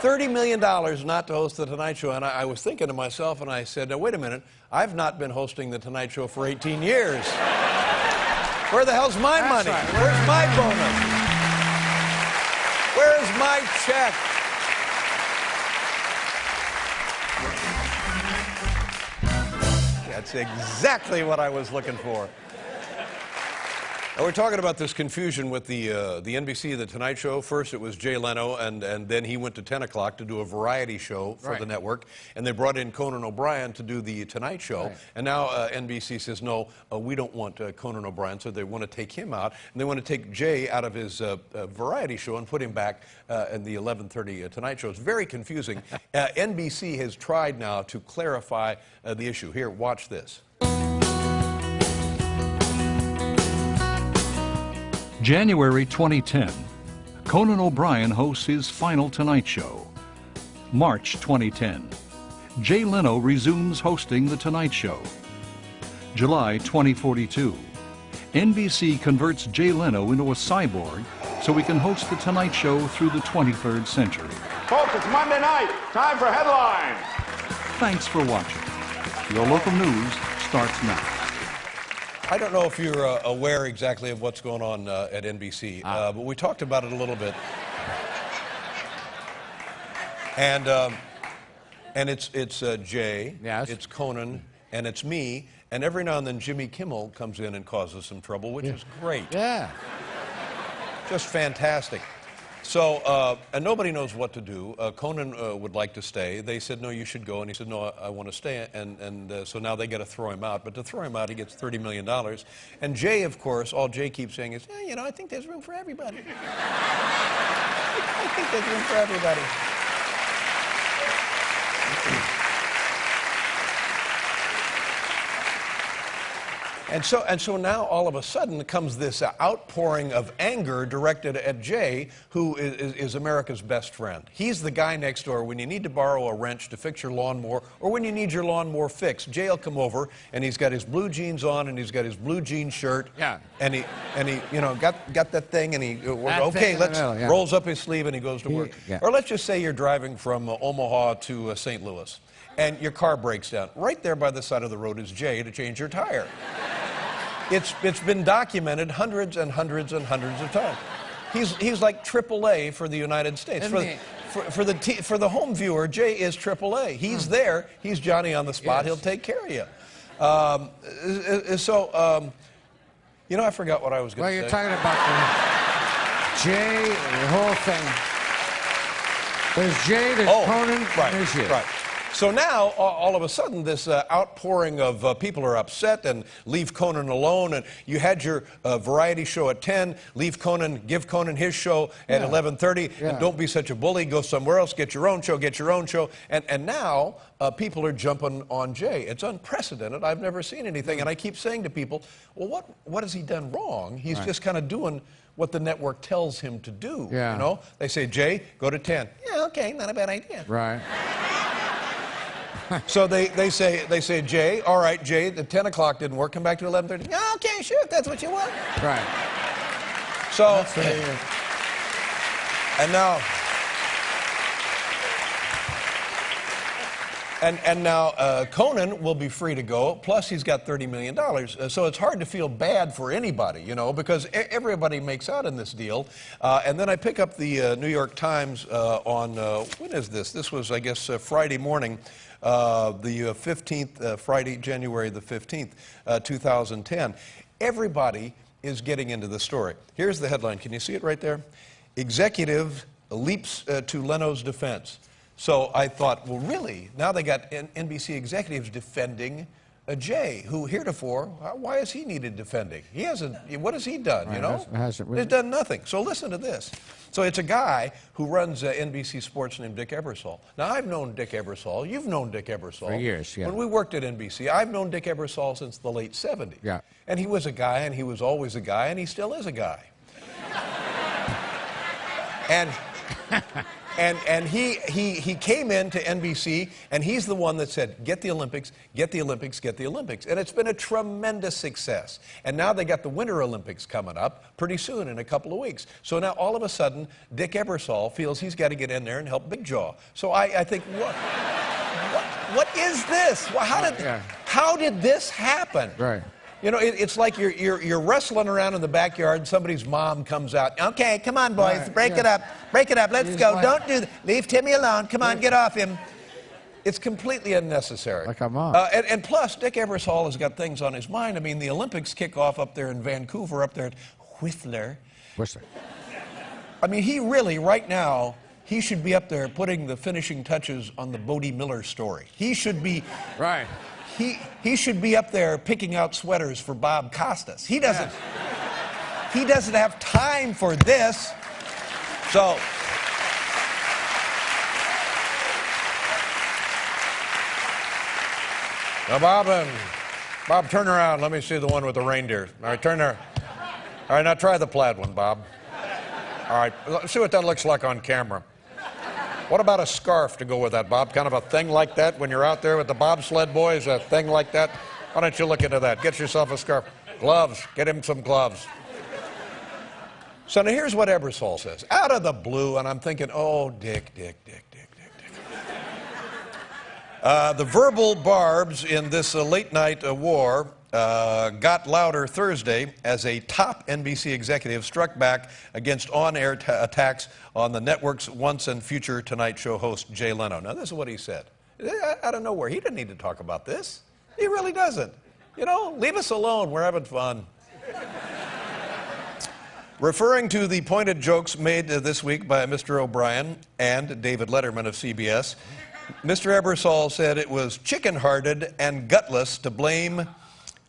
$30 million not to host The Tonight Show. And I was thinking to myself, and I said, now, wait a minute, I've not been hosting The Tonight Show for 18 years. Where the hell's my money? Right. Where's my bonus? Where's my check? That's exactly what I was looking for. We're talking about this confusion with the NBC, The Tonight Show. First it was Jay Leno, and then he went to 10 o'clock to do a variety show for the network. And they brought in Conan O'Brien to do the Tonight Show. Right. And now NBC says, no, we don't want Conan O'Brien, so they want to take him out. And they want to take Jay out of his variety show and put him back in the 11:30 Tonight Show. It's very confusing. NBC has tried now to clarify the issue. Here, watch this. January 2010, Conan O'Brien hosts his final Tonight Show. March 2010, Jay Leno resumes hosting The Tonight Show. July 2042, NBC converts Jay Leno into a cyborg so he can host The Tonight Show through the 23rd century. Folks, it's Monday night. Time for headlines. Thanks for watching. Your local news starts now. I don't know if you're aware exactly of what's going on at NBC, but we talked about it a little bit. And it's Jay, it's Conan, and it's me, and every now and then Jimmy Kimmel comes in and causes some trouble, which is great. Yeah. Just fantastic. So, and nobody knows what to do. Conan would like to stay. They said, no, you should go. And he said, no, I want to stay. And so now they got to throw him out. But to throw him out, he gets $30 million. And Jay, of course, all Jay keeps saying is, you know, I think there's room for everybody. I think there's room for everybody. And so now all of a sudden comes this outpouring of anger directed at Jay, who is America's best friend. He's the guy next door when you need to borrow a wrench to fix your lawnmower, or when you need your lawnmower fixed. Jay will come over, and he's got his blue jeans on, and he's got his blue jean shirt. Yeah. And he you know, got that thing, and he rolls up his sleeve, and he goes to work. Yeah. Or let's just say you're driving from Omaha to St. Louis, and your car breaks down. Right there by the side of the road is Jay to change your tire. It's been documented hundreds and hundreds and hundreds of times. He's like AAA for the United States. For the home viewer, Jay is AAA. He's there. He's Johnny on the spot. Yes. He'll take care of you. You know, I forgot what I was going to say. Well, you're talking about the Jay, the whole thing. There's Jay, there's Conan, there's you. Right. So now, all of a sudden, this outpouring of people are upset and leave Conan alone. And you had your variety show at 10, leave Conan, give Conan his show at 11:30, and don't be such a bully, go somewhere else, get your own show, get your own show. And now, people are jumping on Jay. It's unprecedented. I've never seen anything. And I keep saying to people, well, what has he done wrong? He's just kind of doing what the network tells him to do. Yeah. You know? They say, Jay, go to 10. Yeah, okay, not a bad idea. Right. So they say, Jay, all right, Jay, the 10 o'clock didn't work. Come back to 11:30. Yeah, okay, sure, if that's what you want. Right. So, and now, and now Conan will be free to go. Plus, he's got $30 million. So it's hard to feel bad for anybody, you know, because everybody makes out in this deal. And then I pick up the New York Times on when is this? This was, I guess, Friday morning. The 15th, Friday, January the 15th, 2010. Everybody is getting into the story. Here's the headline. Can you see it right there? Executive leaps to Leno's defense. So I thought, well, really? Now they got NBC executives defending Jay, who heretofore, why is he needed defending? He hasn't, what has he done, you know? He's done nothing. So listen to this. So it's a guy who runs NBC Sports named Dick Ebersol. Now, I've known Dick Ebersol. You've known Dick Ebersol. For years, yeah. When we worked at NBC, I've known Dick Ebersol since the late 70s. Yeah. And he was a guy, and he was always a guy, and he still is a guy. And he came into NBC, and he's the one that said, get the Olympics, get the Olympics, get the Olympics. And it's been a tremendous success. And now they got the Winter Olympics coming up pretty soon, in a couple of weeks. So now all of a sudden, Dick Ebersol feels he's got to get in there and help Big Jaw. So I think, what is this? Well, how did this happen? Right. You know, it's like you're wrestling around in the backyard, and somebody's mom comes out. Okay, come on, boys, break it up, let's go. Don't do that. Leave Timmy alone. Come on, get off him. It's completely unnecessary. Like I'm on. And plus, Dick Ebersol has got things on his mind. I mean, the Olympics kick off up there in Vancouver, up there at Whistler. Whistler. I mean, he really, right now, he should be up there putting the finishing touches on the Bodie Miller story. He should be... Right. He should be up there picking out sweaters for Bob Costas. He doesn't... He doesn't have time for this. So... Now, Bob, turn around. Let me see the one with the reindeer. All right, turn there. All right, now try the plaid one, Bob. All right, let's see what that looks like on camera. What about a scarf to go with that, Bob? Kind of a thing like that when you're out there with the bobsled boys, a thing like that? Why don't you look into that? Get yourself a scarf. Gloves. Get him some gloves. So now here's what Ebersol says. Out of the blue, and I'm thinking, oh, Dick. The verbal barbs in this late-night war got louder Thursday as a top NBC executive struck back against on-air attacks on the network's once and future Tonight Show host, Jay Leno. Now, this is what he said. Out of nowhere. He didn't need to talk about this. He really doesn't. You know, leave us alone. We're having fun. Referring to the pointed jokes made this week by Mr. O'Brien and David Letterman of CBS, Mr. Ebersol said it was chicken-hearted and gutless to blame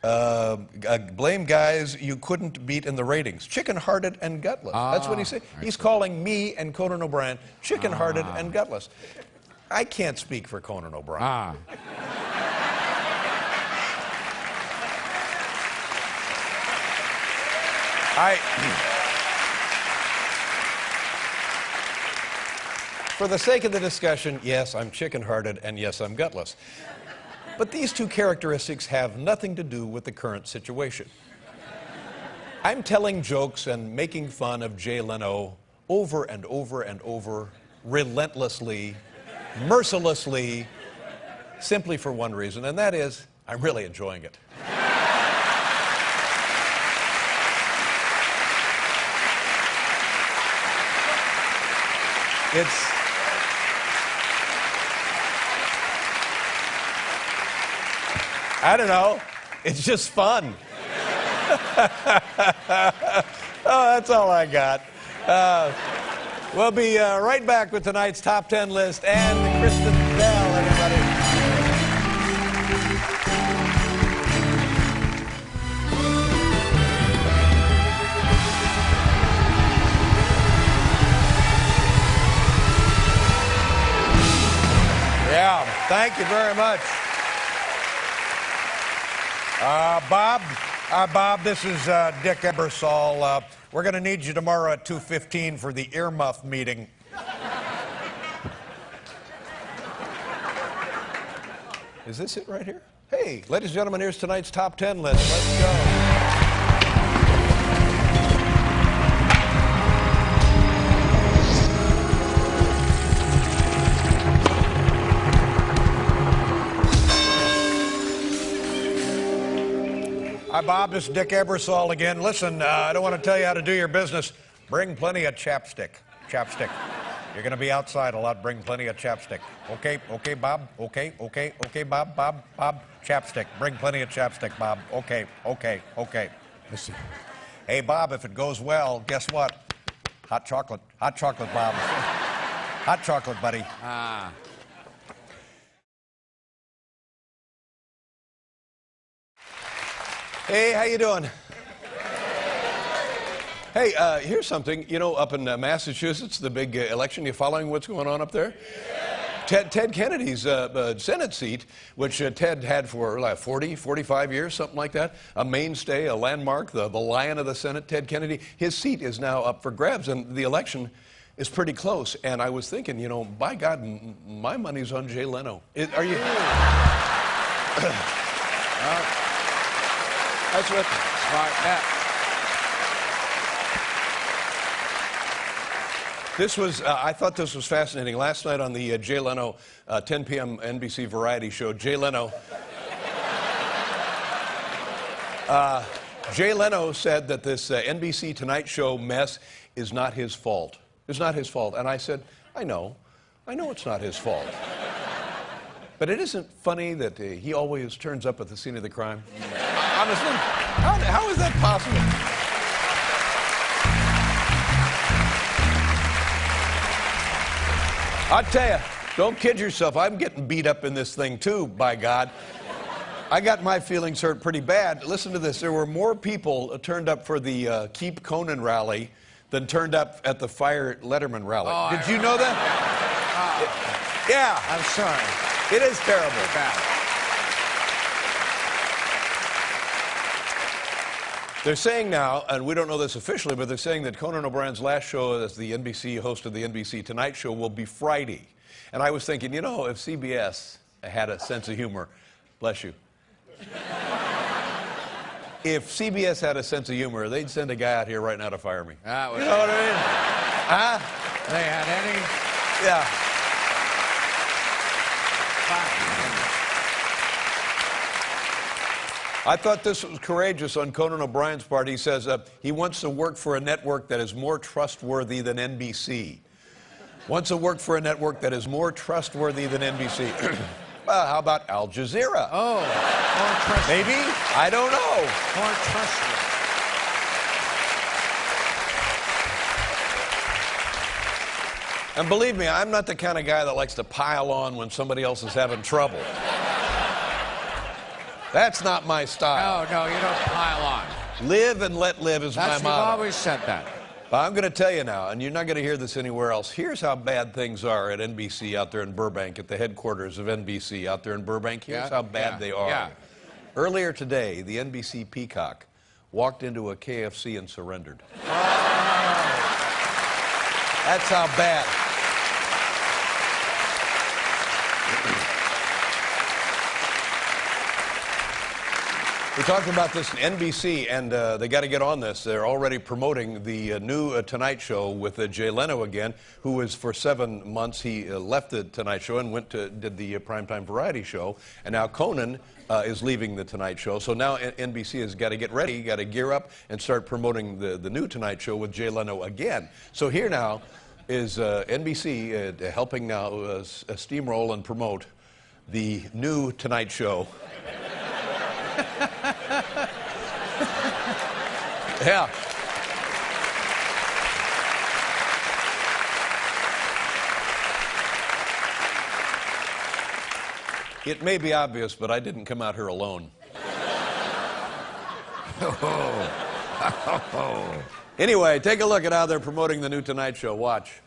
guys you couldn't beat in the ratings. Chicken-hearted and gutless. That's what he said. He's calling me and Conan O'Brien chicken-hearted and gutless. I can't speak for Conan O'Brien. For the sake of the discussion, yes, I'm chicken-hearted, and yes, I'm gutless. But these two characteristics have nothing to do with the current situation. I'm telling jokes and making fun of Jay Leno over and over and over, relentlessly, mercilessly, simply for one reason, and that is, I'm really enjoying it. I don't know. It's just fun. Oh, that's all I got. We'll be right back with tonight's top 10 list and Kristen Bell, everybody. Yeah, thank you very much. Bob, this is Dick Ebersol. We're going to need you tomorrow at 2:15 for the earmuff meeting. Is this it right here? Hey, ladies and gentlemen, here's tonight's top 10 list. Let's go. Hi, Bob. This is Dick Ebersol again. Listen, I don't want to tell you how to do your business. Bring plenty of chapstick. Chapstick. You're going to be outside a lot. Bring plenty of chapstick. Okay, Bob. Okay, Bob. Chapstick. Bring plenty of chapstick, Bob. Okay. Listen. Hey, Bob, if it goes well, guess what? Hot chocolate. Hot chocolate, Bob. Hot chocolate, buddy. Hey, how you doing? Hey, here's something. You know, up in Massachusetts, the big election, you following what's going on up there? Ted Kennedy's Senate seat, which Ted had for 40, 45 years, something like that, a mainstay, a landmark, the lion of the Senate, Ted Kennedy, his seat is now up for grabs, and the election is pretty close. And I was thinking, you know, by God, my money's on Jay Leno. Are you... That's what... Smart. This was, I thought this was fascinating. Last night on the Jay Leno 10 p.m. NBC variety show, Jay Leno said that this NBC Tonight Show mess is not his fault. It's not his fault. And I said, I know it's not his fault. But it isn't funny that he always turns up at the scene of the crime? Honestly, how is that possible? I tell you, don't kid yourself. I'm getting beat up in this thing too, by God. I got my feelings hurt pretty bad. Listen to this. There were more people turned up for the Keep Conan rally than turned up at the Fire Letterman rally. Oh, Did you know that? Yeah. I'm sorry. It is terrible. Bad. They're saying now, and we don't know this officially, but they're saying that Conan O'Brien's last show as the NBC host of the NBC Tonight Show will be Friday. And I was thinking, you know, if CBS had a sense of humor, bless you. If CBS had a sense of humor, they'd send a guy out here right now to fire me. You know what I mean? Huh? They had any? Yeah. I thought this was courageous on Conan O'Brien's part. He says he wants to work for a network that is more trustworthy than NBC. Wants to work for a network that is more trustworthy than NBC. Well, how about Al Jazeera? Oh, more trustworthy. Maybe? I don't know. More trustworthy. And believe me, I'm not the kind of guy that likes to pile on when somebody else is having trouble. That's not my style. No, you don't pile on. Live and let live is my motto. You've always said that. But I'm going to tell you now, and you're not going to hear this anywhere else. Here's how bad things are at NBC out there in Burbank, at the headquarters of NBC out there in Burbank. Here's how bad they are. Yeah. Earlier today, the NBC Peacock walked into a KFC and surrendered. That's how bad. We talked about this in NBC, and they got to get on this. They're already promoting the new Tonight Show with Jay Leno again, who was for 7 months. He left the Tonight Show and did the primetime variety show. And now Conan is leaving the Tonight Show. So now NBC has got to get ready, got to gear up and start promoting the new Tonight Show with Jay Leno again. So here now is NBC helping now steamroll and promote the new Tonight Show. Yeah. It may be obvious, but I didn't come out here alone. Anyway, take a look at how they're promoting the new Tonight Show. Watch.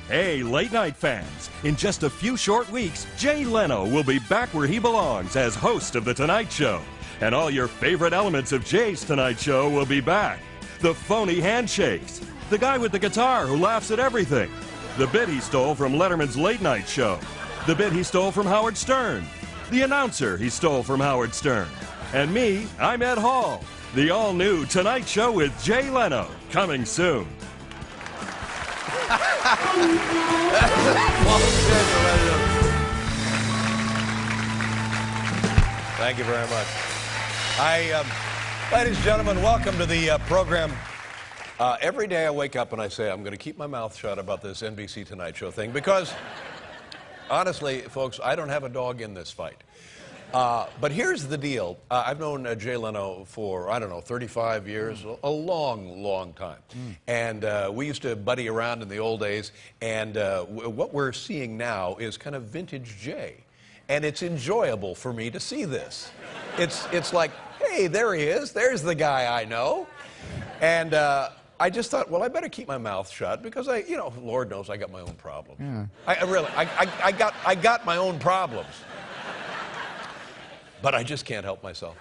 Hey, late night fans. In just a few short weeks, Jay Leno will be back where he belongs as host of The Tonight Show. And all your favorite elements of Jay's Tonight Show will be back. The phony handshakes, the guy with the guitar who laughs at everything, the bit he stole from Letterman's late night show, the bit he stole from Howard Stern, the announcer he stole from Howard Stern. And me, I'm Ed Hall. The all-new Tonight Show with Jay Leno, coming soon. Thank you very much. Ladies and gentlemen, welcome to the program. Every day I wake up and I say, I'm going to keep my mouth shut about this NBC Tonight Show thing because, honestly, folks, I don't have a dog in this fight. But here's the deal. I've known Jay Leno for, 35 years, a long, long time. And we used to buddy around in the old days. And what we're seeing now is kind of vintage Jay. And it's enjoyable for me to see this. It's like, hey, there he is. There's the guy I know. And I just thought, well, I better keep my mouth shut because Lord knows I got my own problems. Yeah. I got my own problems. But I just can't help myself.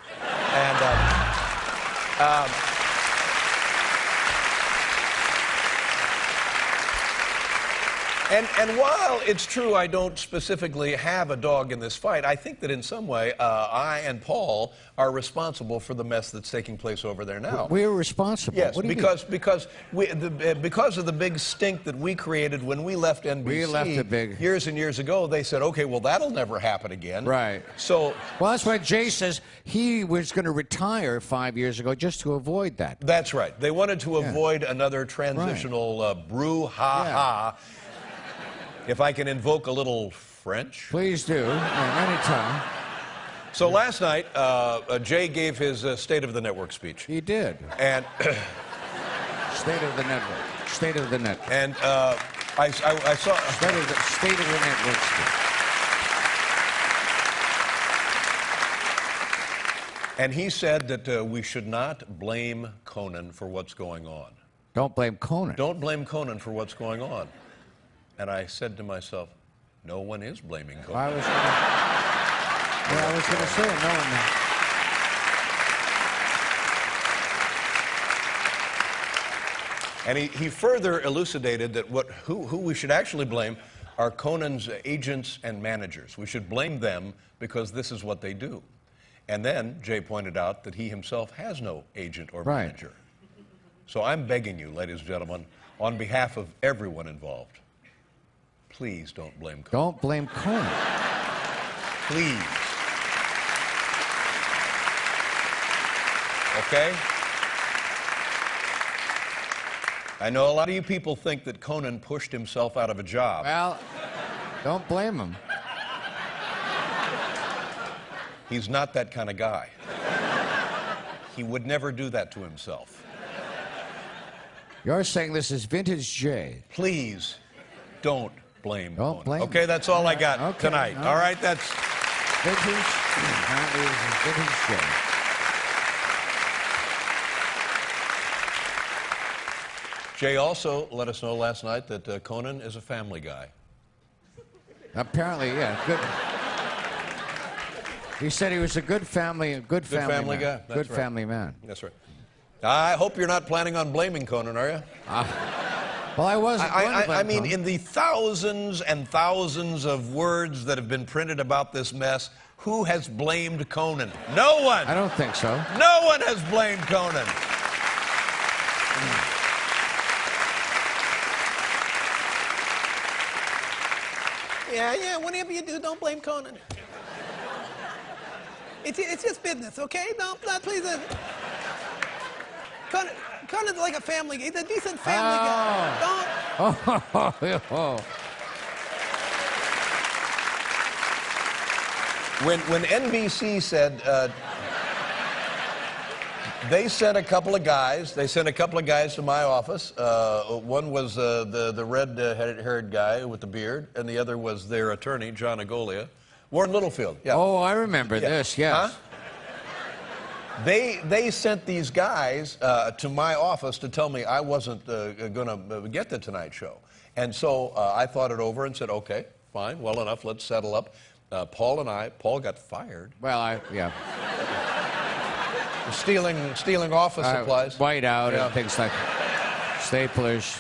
And while it's true I don't specifically have a dog in this fight, I think that in some way I and Paul are responsible for the mess that's taking place over there now. We're responsible? Yes, what do you because of the big stink that we created when we left NBC we left it big. Years and years ago, they said, okay, well, that'll never happen again. Right. So, well, that's why Jay says he was going to retire 5 years ago just to avoid that. That's right. They wanted to avoid another transitional brouhaha. If I can invoke a little French? Please do. Anytime. So last night, Jay gave his State of the Network speech. He did. And State of the Network. State of the Network. And I saw State of the Network speech. And he said that we should not blame Conan for what's going on. Don't blame Conan. Don't blame Conan for what's going on. And I said to myself, no one is blaming Conan. I was going to say no one. And he further elucidated that who we should actually blame are Conan's agents and managers. We should blame them because this is what they do. And then Jay pointed out that he himself has no agent or manager. So I'm begging you, ladies and gentlemen, on behalf of everyone involved, please don't blame Conan. Don't blame Conan. Please. Okay? I know a lot of you people think that Conan pushed himself out of a job. Well, don't blame him. He's not that kind of guy. He would never do that to himself. You're saying this is vintage Jay. Please don't blame Don't Conan. blame Okay, that's all I got tonight. All right, that's... Vintage. Apparently this is vintage Jay. Jay also let us know last night that Conan is a family guy. Apparently, yeah. Good. He said he was a good family man. Guy. Good That's right. family man. That's right. I hope you're not planning on blaming Conan, are you? Well, I wasn't going to blame I mean, Conan. in the thousands and thousands of words that have been printed about this mess, who has blamed Conan? No one. I don't think so. No one has blamed Conan. Yeah, whatever you do, don't blame Conan. It's just business, okay? Don't please. Conan's like a family guy. He's a decent family guy. Don't. When NBC said they sent a couple of guys. They sent a couple of guys to my office. One was the red-haired guy with the beard, and the other was their attorney, John Agolia. Warren Littlefield. Yeah. Oh, I remember this. Yes. Huh? They sent these guys to my office to tell me I wasn't going to get the Tonight Show. And so I thought it over and said, okay, fine, well enough, let's settle up. Paul got fired. Well, yeah. Stealing office supplies. Whiteout and things like staplers.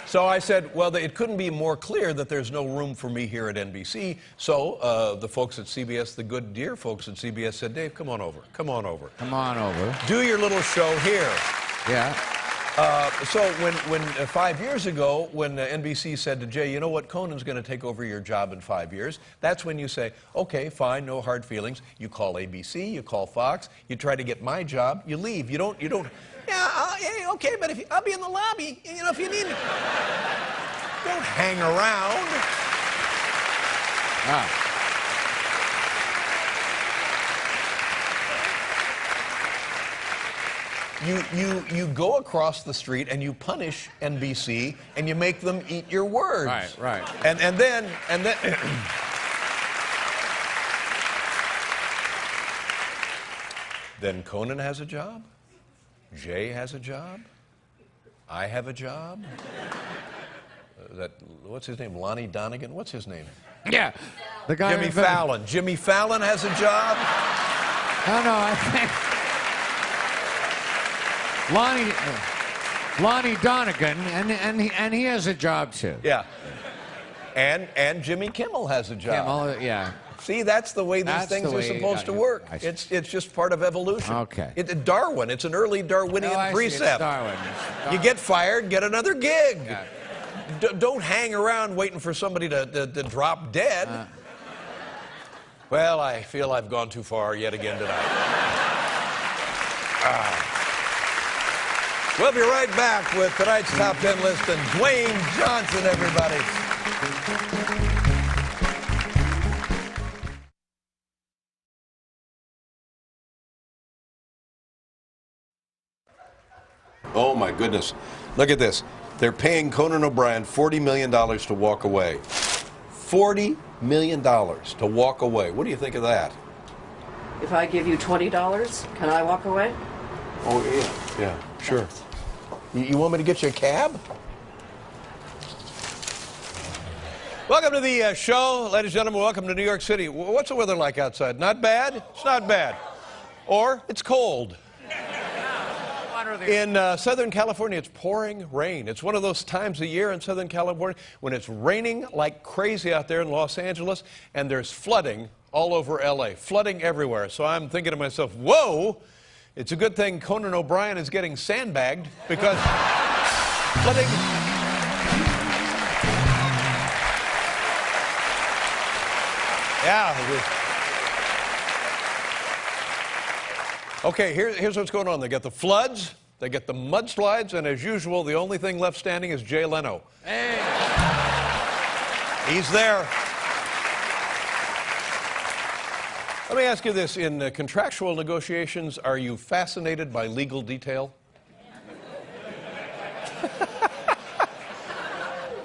So I said, well, it couldn't be more clear that there's no room for me here at NBC. So the folks at CBS, the good dear folks at CBS said, Dave, come on over. Come on over. Come on over. Do your little show here. Yeah. So when 5 years ago, when NBC said to Jay, you know what, Conan's going to take over your job in 5 years, that's when you say, okay, fine, no hard feelings. You call ABC, you call Fox, you try to get my job, you leave. You don't. Yeah, okay, but I'll be in the lobby. You know, if you need me, don't hang around. You go across the street and you punish NBC and you make them eat your words. Right. And then then Conan has a job. Jay has a job. I have a job. What's his name? Lonnie Donegan? What's his name? Yeah. The guy. Jimmy Fallon. Jimmy Fallon has a job. No, I think Lonnie Donegan, and he has a job too. Yeah. And Jimmy Kimmel has a job. Kimmel, yeah. See, that's the way these things are supposed to work. It's just part of evolution. Okay. Darwin. It's an early Darwinian precept. Darwin. You get fired, get another gig. Yeah. Don't hang around waiting for somebody to drop dead. Well, I feel I've gone too far yet again tonight. We'll be right back with tonight's Top 10 list and Dwayne Johnson, everybody. Oh, my goodness. Look at this. They're paying Conan O'Brien $40 million to walk away. $40 million to walk away. What do you think of that? If I give you $20, can I walk away? Oh, yeah, sure. You want me to get you a cab? Welcome to the show. Ladies and gentlemen, welcome to New York City. What's the weather like outside? Not bad? It's not bad. Or it's cold. In Southern California, it's pouring rain. It's one of those times of year in Southern California when it's raining like crazy out there in Los Angeles, and there's flooding all over L.A., flooding everywhere. So I'm thinking to myself, whoa, it's a good thing Conan O'Brien is getting sandbagged, because flooding... Yeah. Okay, here's what's going on. They got the floods, they get the mudslides, and as usual, the only thing left standing is Jay Leno. Hey. He's there. Let me ask you this. In contractual negotiations, are you fascinated by legal detail?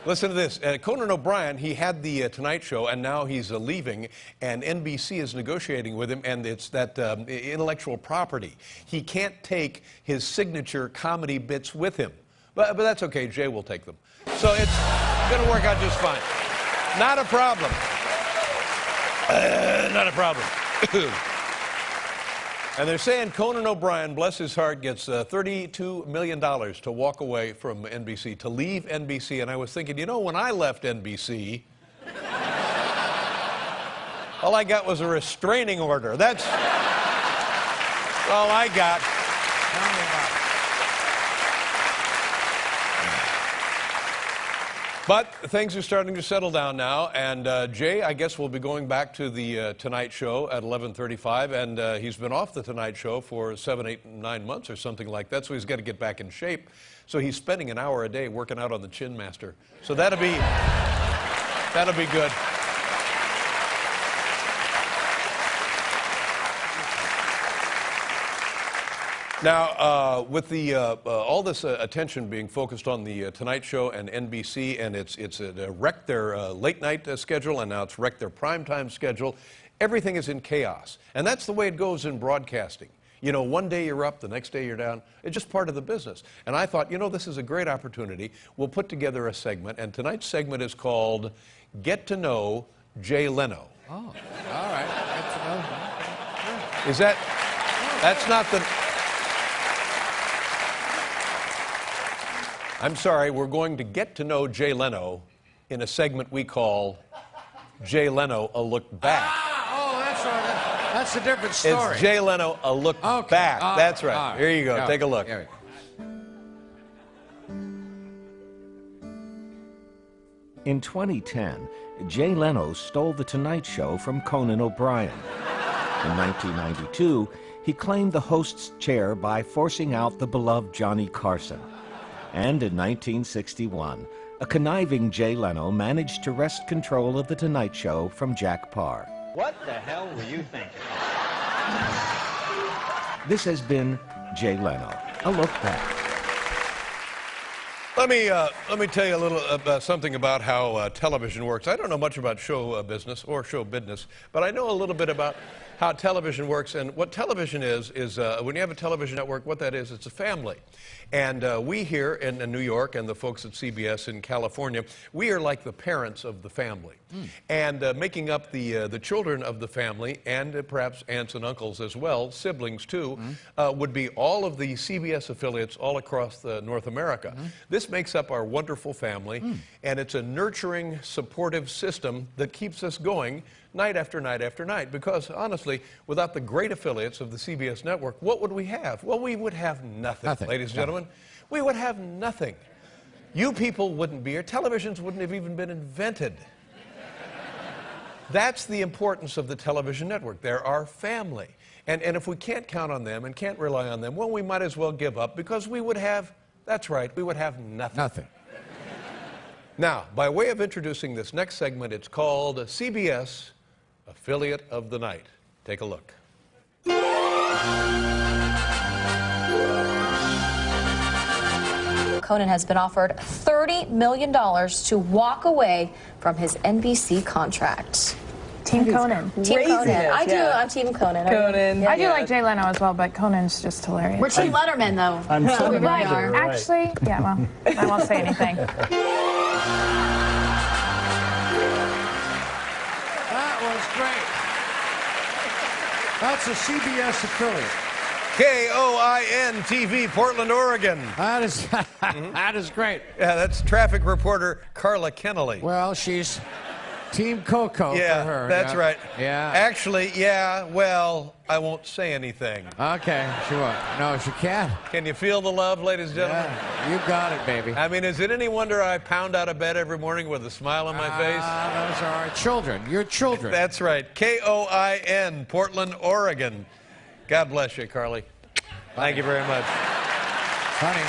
Listen to this. Conan O'Brien, he had the Tonight Show, and now he's leaving, and NBC is negotiating with him, and it's that intellectual property. He can't take his signature comedy bits with him. But that's okay. Jay will take them. So it's going to work out just fine. Not a problem. Not a problem. And they're saying Conan O'Brien, bless his heart, gets $32 million to walk away from NBC, to leave NBC. And I was thinking, you know, when I left NBC, all I got was a restraining order. That's all I got. Tell me about it. But things are starting to settle down now, and Jay, I guess, will be going back to the Tonight Show at 11:35, and he's been off the Tonight Show for 7, 8, 9 months or something like that, so he's got to get back in shape. So he's spending an hour a day working out on the Chin Master. So that'll be good. Now, with the all this attention being focused on the Tonight Show and NBC, and it's wrecked their late night schedule, and now it's wrecked their primetime schedule, everything is in chaos. And that's the way it goes in broadcasting. You know, one day you're up, the next day you're down. It's just part of the business. And I thought, you know, this is a great opportunity. We'll put together a segment, and tonight's segment is called Get to Know Jay Leno. Oh, all right. Get to know him. Is that... That's not the... I'm sorry, we're going to get to know Jay Leno in a segment we call Jay Leno, A Look Back. Oh, that's right. That's a different story. It's Jay Leno, A Look Back. That's right. Here you go. Take a look. In 2010, Jay Leno stole The Tonight Show from Conan O'Brien. In 1992, he claimed the host's chair by forcing out the beloved Johnny Carson. And in 1961, a conniving Jay Leno managed to wrest control of The Tonight Show from Jack Paar. What the hell were you thinking? This has been Jay Leno, A Look Back. Let me tell you a little something about how television works. I don't know much about show business or show business, but I know a little bit about how television works. And what television is when you have a television network, what that is, it's a family. And we here in New York and the folks at CBS in California, we are like the parents of the family. And making up the children of the family, and perhaps aunts and uncles as well, siblings too, would be all of the CBS affiliates all across North America. This makes up our wonderful family, and it's a nurturing, supportive system that keeps us going night after night after night. Because honestly, without the great affiliates of the CBS network, what would we have? Well, we would have nothing. Ladies and gentlemen. We would have nothing. You people wouldn't be here. Televisions wouldn't have even been invented. That's the importance of the television network. They're our family. And if we can't count on them and can't rely on them, well, we might as well give up, because we would have, that's right, we would have nothing. Nothing. Now, by way of introducing this next segment, it's called CBS Affiliate of the Night. Take a look. Conan has been offered $30 million to walk away from his NBC contract. Team Conan. Team Conan. I'm Team Conan. Conan. I do like Jay Leno as well, but Conan's just hilarious. We're Team Letterman, though. I'm we really right. are. Actually, yeah, well, I won't say anything. That was great. That's a CBS affiliate. KOIN TV, Portland, Oregon. That is that is great. Yeah, that's traffic reporter Carla Kennelly. Well, she's Team Coco for her. That's right. Yeah. Actually, yeah, well, I won't say anything. Okay, she won't. No, she can't. Can you feel the love, ladies and gentlemen? Yeah, you got it, baby. I mean, is it any wonder I pound out of bed every morning with a smile on my face? Those are our children. Your children. That's right. KOIN, Portland, Oregon. God bless you, Carly. Thank you very much. Funny.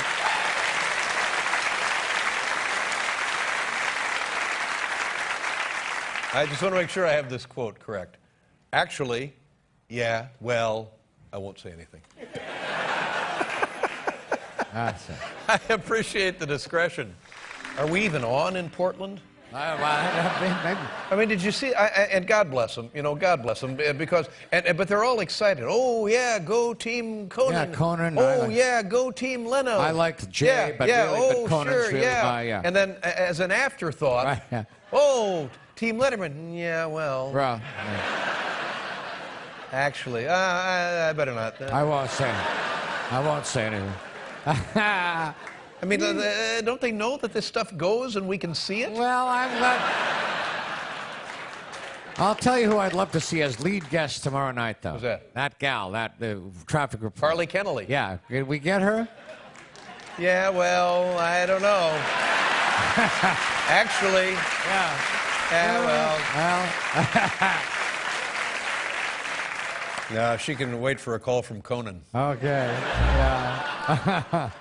I just want to make sure I have this quote correct. Actually, yeah, well, I won't say anything. I appreciate the discretion. Are we even on in Portland? I mean, did you see? And God bless them. You know, God bless them because. But they're all excited. Oh yeah, go Team Conan. Yeah, Conan. Oh yeah, go Team Leno. I liked Jay, but really, but Conan's sure, really yeah. And then, as an afterthought, right, yeah. Oh, Team Letterman. Yeah, well. Actually, I better not. I won't say. I won't say anything. I mean, don't they know that this stuff goes and we can see it? Well, I'll tell you who I'd love to see as lead guest tomorrow night, though. Who's that? That gal, the traffic reporter. Carly Kennelly. Yeah. Did we get her? Yeah, well, I don't know. Actually. Yeah, well. No, she can wait for a call from Conan. Okay. Yeah.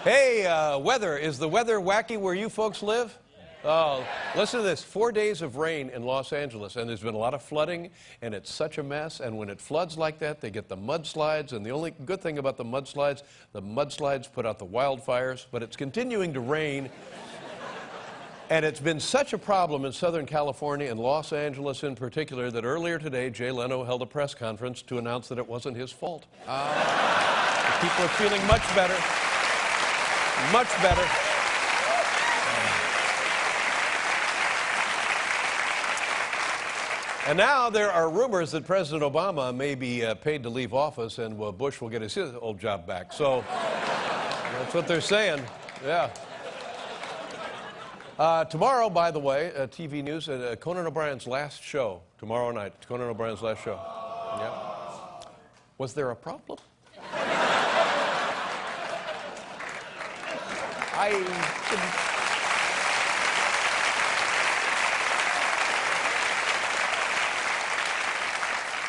Hey, weather. Is the weather wacky where you folks live? Oh, listen to this. 4 days of rain in Los Angeles, and there's been a lot of flooding, and it's such a mess. And when it floods like that, they get the mudslides, and the only good thing about the mudslides put out the wildfires, but it's continuing to rain. And it's been such a problem in Southern California and Los Angeles in particular that earlier today, Jay Leno held a press conference to announce that it wasn't his fault. People are feeling much better. Much better. And now there are rumors that President Obama may be paid to leave office and Bush will get his old job back. So that's what they're saying. Yeah. Tomorrow, by the way, TV news, Conan O'Brien's last show. Tomorrow night, Conan O'Brien's last show. Yeah. Was there a problem?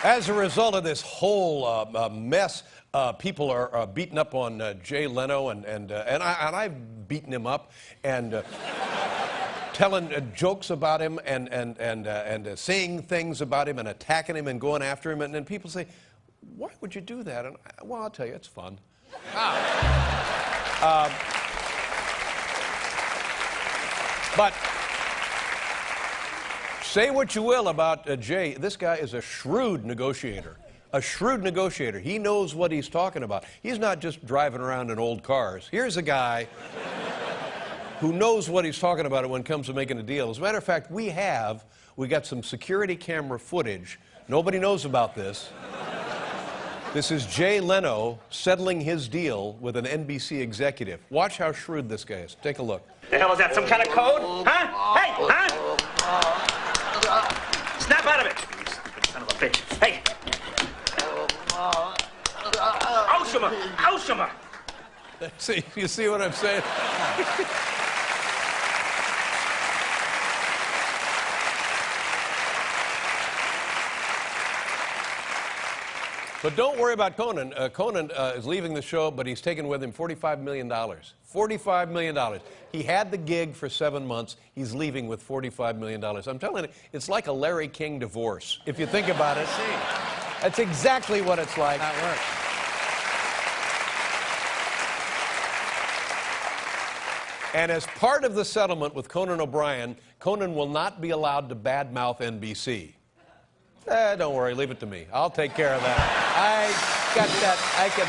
As a result of this whole mess, people are beating up on Jay Leno, and I've beaten him up, and telling jokes about him, and saying things about him, and attacking him, and going after him, and then people say, "Why would you do that?" And well, I'll tell you, it's fun. But say what you will about Jay, this guy is a shrewd negotiator. A shrewd negotiator. He knows what he's talking about. He's not just driving around in old cars. Here's a guy who knows what he's talking about when it comes to making a deal. As a matter of fact, we got some security camera footage. Nobody knows about this. This is Jay Leno settling his deal with an NBC executive. Watch how shrewd this guy is. Take a look. The hell is that? Some kind of code? Huh? Hey, huh? Snap out of it. Stupid son of a bitch. Hey. Aushama. See, you see what I'm saying? But don't worry about Conan. Conan is leaving the show, but he's taking with him $45 million. $45 million. He had the gig for 7 months. He's leaving with $45 million. I'm telling you, it's like a Larry King divorce. If you think about it, that's exactly what it's like. That works. And as part of the settlement with Conan O'Brien, Conan will not be allowed to badmouth NBC. Don't worry, leave it to me. I'll take care of that. I got that. I can.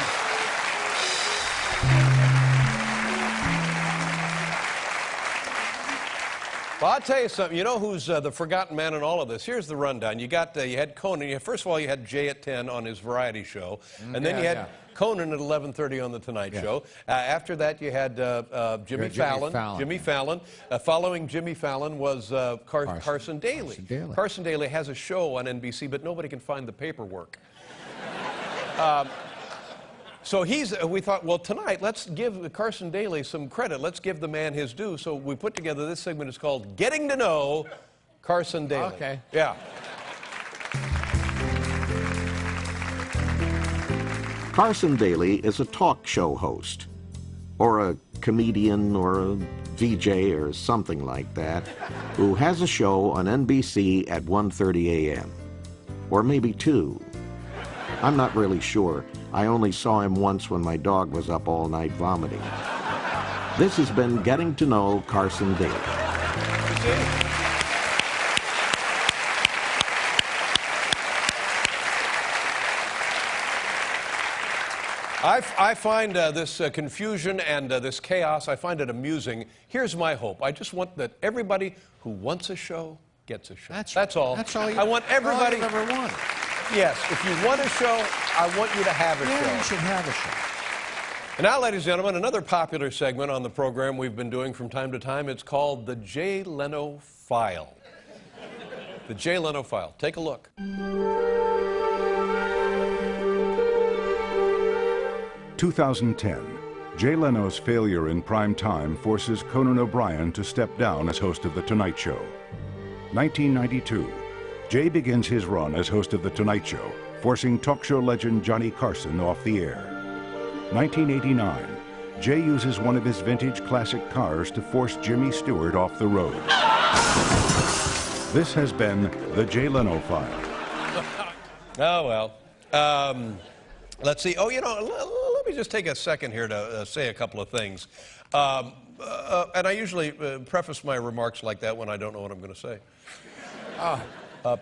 Well, I'll tell you something. You know who's the forgotten man in all of this? Here's the rundown. You had Conan. First of all, you had Jay at 10 on his variety show, and then you had Conan at 11:30 on the Tonight Show. After that, you had Jimmy Fallon. Jimmy Fallon. Following Jimmy Fallon was Carson Daly. Carson Daly has a show on NBC, but nobody can find the paperwork. So we thought, well, tonight, let's give Carson Daly some credit. Let's give the man his due. So we put together this segment. It's called Getting to Know Carson Daly. Okay. Yeah. Carson Daly is a talk show host, or a comedian, or a VJ, or something like that, who has a show on NBC at 1:30 a.m. Or maybe 2. I'm not really sure. I only saw him once when my dog was up all night vomiting. This has been Getting to Know Carson Daly. I find this confusion and this chaos, I find it amusing. Here's my hope. I just want that everybody who wants a show gets a show. That's all. That's all you, I want everybody. all you ever want. Yes, if you want a show, I want you to have a show. Yeah, you should have a show. And now, ladies and gentlemen, another popular segment on the program we've been doing from time to time. It's called the Jay Leno File. The Jay Leno File. Take a look. 2010. Jay Leno's failure in prime time forces Conan O'Brien to step down as host of The Tonight Show. 1992. Jay begins his run as host of The Tonight Show, forcing talk show legend Johnny Carson off the air. 1989. Jay uses one of his vintage classic cars to force Jimmy Stewart off the road. This has been the Jay Leno File. Oh, well. Let's see. Oh, you know, let me just take a second here to say a couple of things. And I usually preface my remarks like that when I don't know what I'm going to say.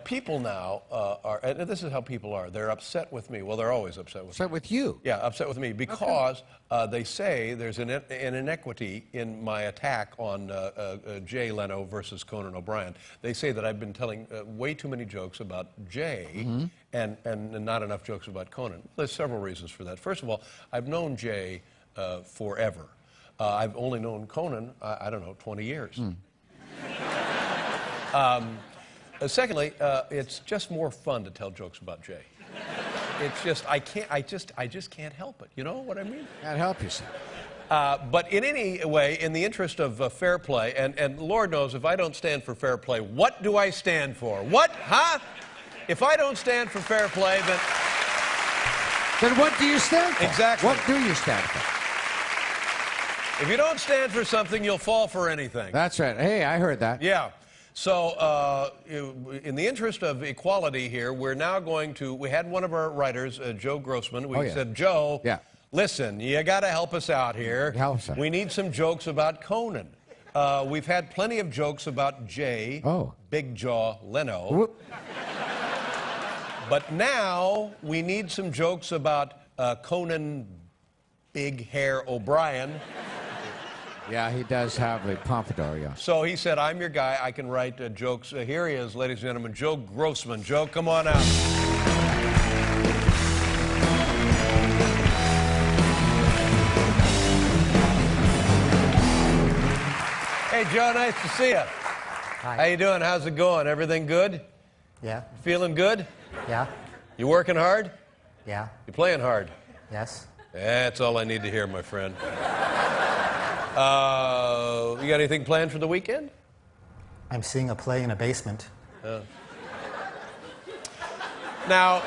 People now are, and this is how people are, they're upset with me. Well, they're always upset with me. Upset with you? Yeah, upset with me because they say there's an inequity in my attack on Jay Leno versus Conan O'Brien. They say that I've been telling way too many jokes about Jay and not enough jokes about Conan. There's several reasons for that. First of all, I've known Jay forever. I've only known Conan, I don't know, 20 years. Secondly, it's just more fun to tell jokes about Jay. It's just I just can't help it. You know what I mean? Can't help yourself. But in any way, in the interest of fair play, and Lord knows if I don't stand for fair play, what do I stand for? What? Huh? If I don't stand for fair play, then what do you stand for? Exactly. What do you stand for? If you don't stand for something, you'll fall for anything. That's right. Hey, I heard that. Yeah. So, in the interest of equality here, we're now going to, we had one of our writers, Joe Grossman, we said, Joe, listen, you got to help us out here. Help us out. We need some jokes about Conan. We've had plenty of jokes about Jay, Big Jaw Leno. Whoop. But now we need some jokes about Conan Big Hair O'Brien. Yeah, he does have a pompadour, yeah. So he said, I'm your guy. I can write jokes. Here he is, ladies and gentlemen, Joe Grossman. Joe, come on out. Hey, Joe, nice to see you. Hi. How you doing? How's it going? Everything good? Yeah. Feeling good? Yeah. You working hard? Yeah. You playing hard? Yes. That's all I need to hear, my friend. You got anything planned for the weekend? I'm seeing a play in a basement. Now,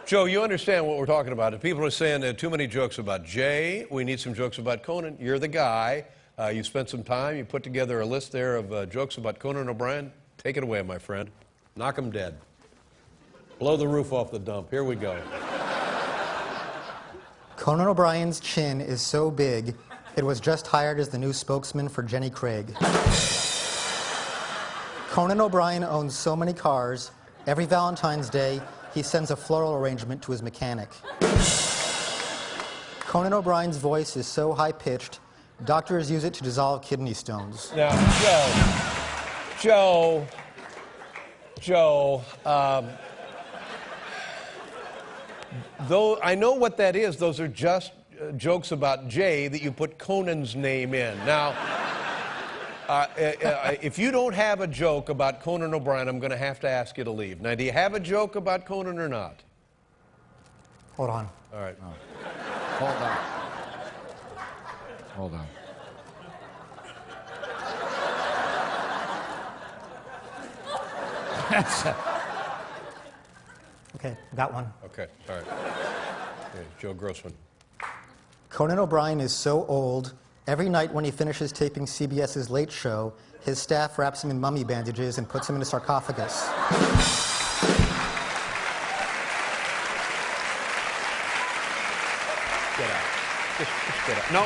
Joe, you understand what we're talking about. If people are saying too many jokes about Jay, we need some jokes about Conan. You're the guy. You spent some time. You put together a list there of jokes about Conan O'Brien. Take it away, my friend. Knock him dead. Blow the roof off the dump. Here we go. Conan O'Brien's chin is so big, It was just hired as the new spokesman for Jenny Craig. Conan O'Brien owns so many cars, every Valentine's Day, he sends a floral arrangement to his mechanic. Conan O'Brien's voice is so high-pitched, doctors use it to dissolve kidney stones. Now, Joe, though I know what that is, those are just jokes about Jay that you put Conan's name in. Now, if you don't have a joke about Conan O'Brien, I'm going to have to ask you to leave. Now, do you have a joke about Conan or not? Hold on. All right. Oh. Hold on. Hold on. Okay, got one. Okay, all right. Okay, Joe Grossman. Conan O'Brien is so old, every night when he finishes taping CBS's Late Show, his staff wraps him in mummy bandages and puts him in a sarcophagus. Get out. Just get out. No.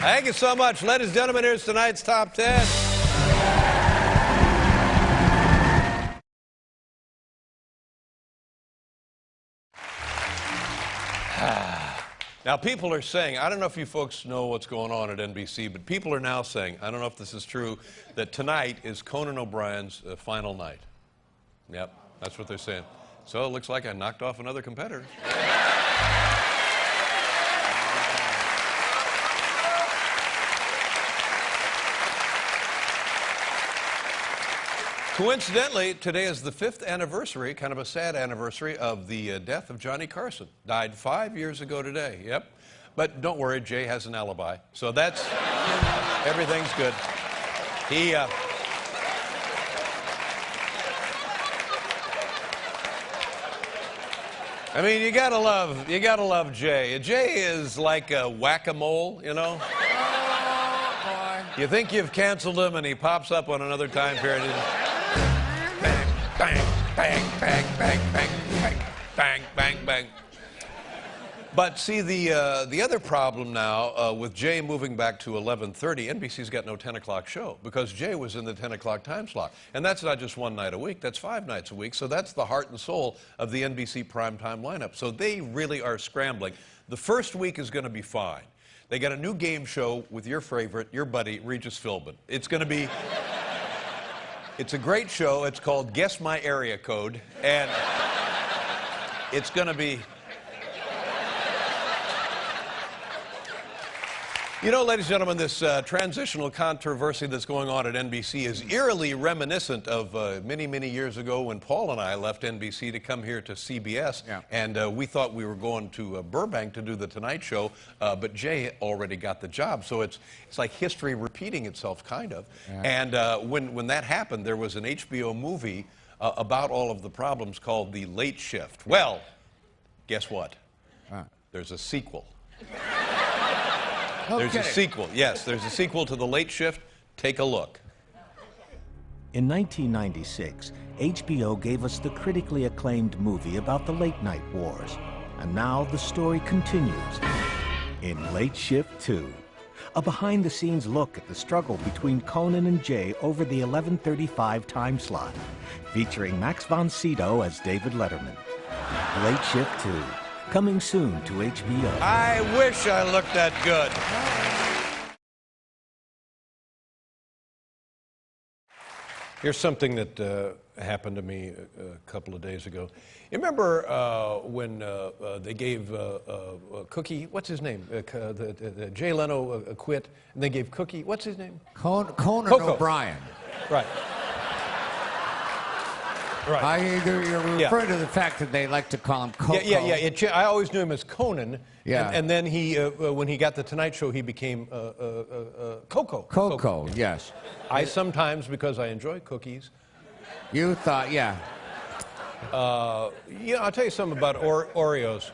Thank you so much. Ladies and gentlemen, here's tonight's Top 10. Now, people are saying, I don't know if you folks know what's going on at NBC, but people are now saying, I don't know if this is true, that tonight is Conan O'Brien's final night. Yep, that's what they're saying. So it looks like I knocked off another competitor. Coincidentally, today is the 5th anniversary, kind of a sad anniversary, of the death of Johnny Carson. Died 5 years ago today, yep. But don't worry, Jay has an alibi. So that's, everything's good. He, I mean, you gotta love Jay. Jay is like a whack-a-mole, you know? Oh, boy. You think you've canceled him, and he pops up on another time period. Bang, bang, bang, bang, bang, bang, bang, bang, bang, bang. But see, the other problem now with Jay moving back to 11:30, NBC's got no 10 o'clock show because Jay was in the 10 o'clock time slot. And that's not just one night a week, that's 5 nights a week. So that's the heart and soul of the NBC primetime lineup. So they really are scrambling. The first week is going to be fine. They got a new game show with your favorite, your buddy, Regis Philbin. It's going to be... It's a great show. It's called Guess My Area Code. And it's going to be... You know, ladies and gentlemen, this transitional controversy that's going on at NBC is eerily reminiscent of many, many years ago when Paul and I left NBC to come here to CBS. Yeah. And we thought we were going to Burbank to do The Tonight Show, but Jay already got the job. So it's like history repeating itself, kind of. Yeah. And when that happened, there was an HBO movie about all of the problems called The Late Shift. Well, guess what? There's a sequel. There's a sequel. Yes, there's a sequel to The Late Shift. Take a look. In 1996, HBO gave us the critically acclaimed movie about the late night wars. And now the story continues in Late Shift 2. A behind-the-scenes look at the struggle between Conan and Jay over the 11:35 time slot, featuring Max von Sydow as David Letterman. Late Shift 2. Coming soon to HBO. I wish I looked that good. Here's something that happened to me a couple of days ago. You remember when they gave Cookie, what's his name? Jay Leno quit, and they gave Cookie, what's his name? Conan O'Brien. Right. Right. You're referring to the fact that they like to call him Coco. Yeah. I always knew him as Conan. Yeah. And then he, when he got the Tonight Show, he became Coco. Coco, yes. I sometimes, because I enjoy cookies. You thought, yeah. I'll tell you something about Oreos.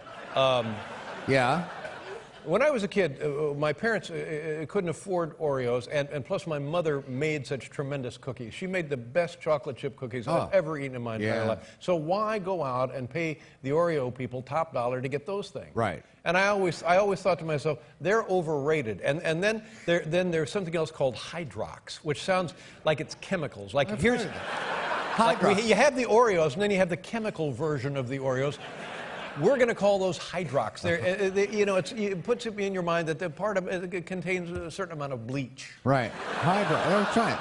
Yeah. When I was a kid, my parents couldn't afford Oreos, and plus my mother made such tremendous cookies. She made the best chocolate chip cookies I've ever eaten in my entire life. So why go out and pay the Oreo people top dollar to get those things? Right. And I always thought to myself, they're overrated. And then there's something else called Hydrox, which sounds like it's chemicals. Like here's Hydrox. You have the Oreos, and then you have the chemical version of the Oreos. We're going to call those Hydrox. It puts it in your mind that the part of it contains a certain amount of bleach. Right. Hydrox. That's right.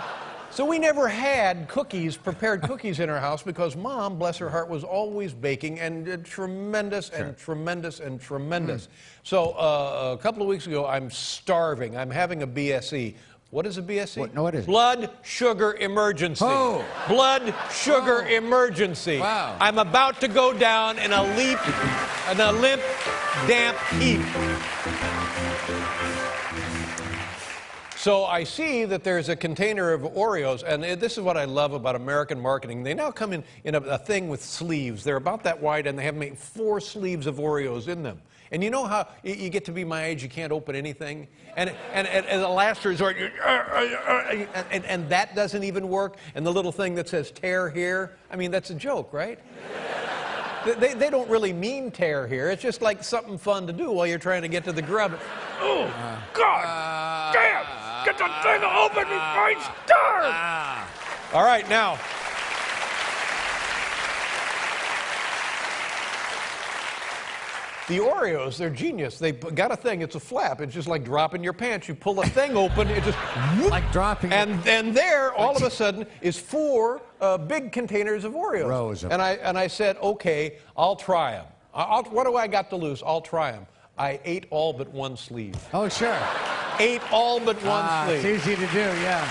So we never had prepared cookies in our house because Mom, bless her heart, was always baking and tremendous and tremendous and tremendous. So a couple of weeks ago, I'm starving. I'm having a BSE. What is a BSE? What is it? Blood sugar emergency. Oh. Blood sugar emergency. Wow. I'm about to go down in a limp, damp heap. So I see that there's a container of Oreos, and this is what I love about American marketing. They now come in a thing with sleeves. They're about that wide, and they have made 4 sleeves of Oreos in them. And you know how you get to be my age, you can't open anything? And the last resort, and that doesn't even work? And the little thing that says tear here? I mean, that's a joke, right? They don't really mean tear here. It's just like something fun to do while you're trying to get to the grub. Oh, God! Damn! Get the thing open before I starve! All right, now. The Oreos, they're genius. They got a thing, it's a flap. It's just like dropping your pants. You pull a thing open, it just... Like dropping... And there, all of a sudden, is 4 big containers of Oreos. Rows of and I said, okay, I'll try them. What do I got to lose? I'll try them. I ate all but 1 sleeve. Oh, sure. Ate all but 1 sleeve. It's easy to do, yeah.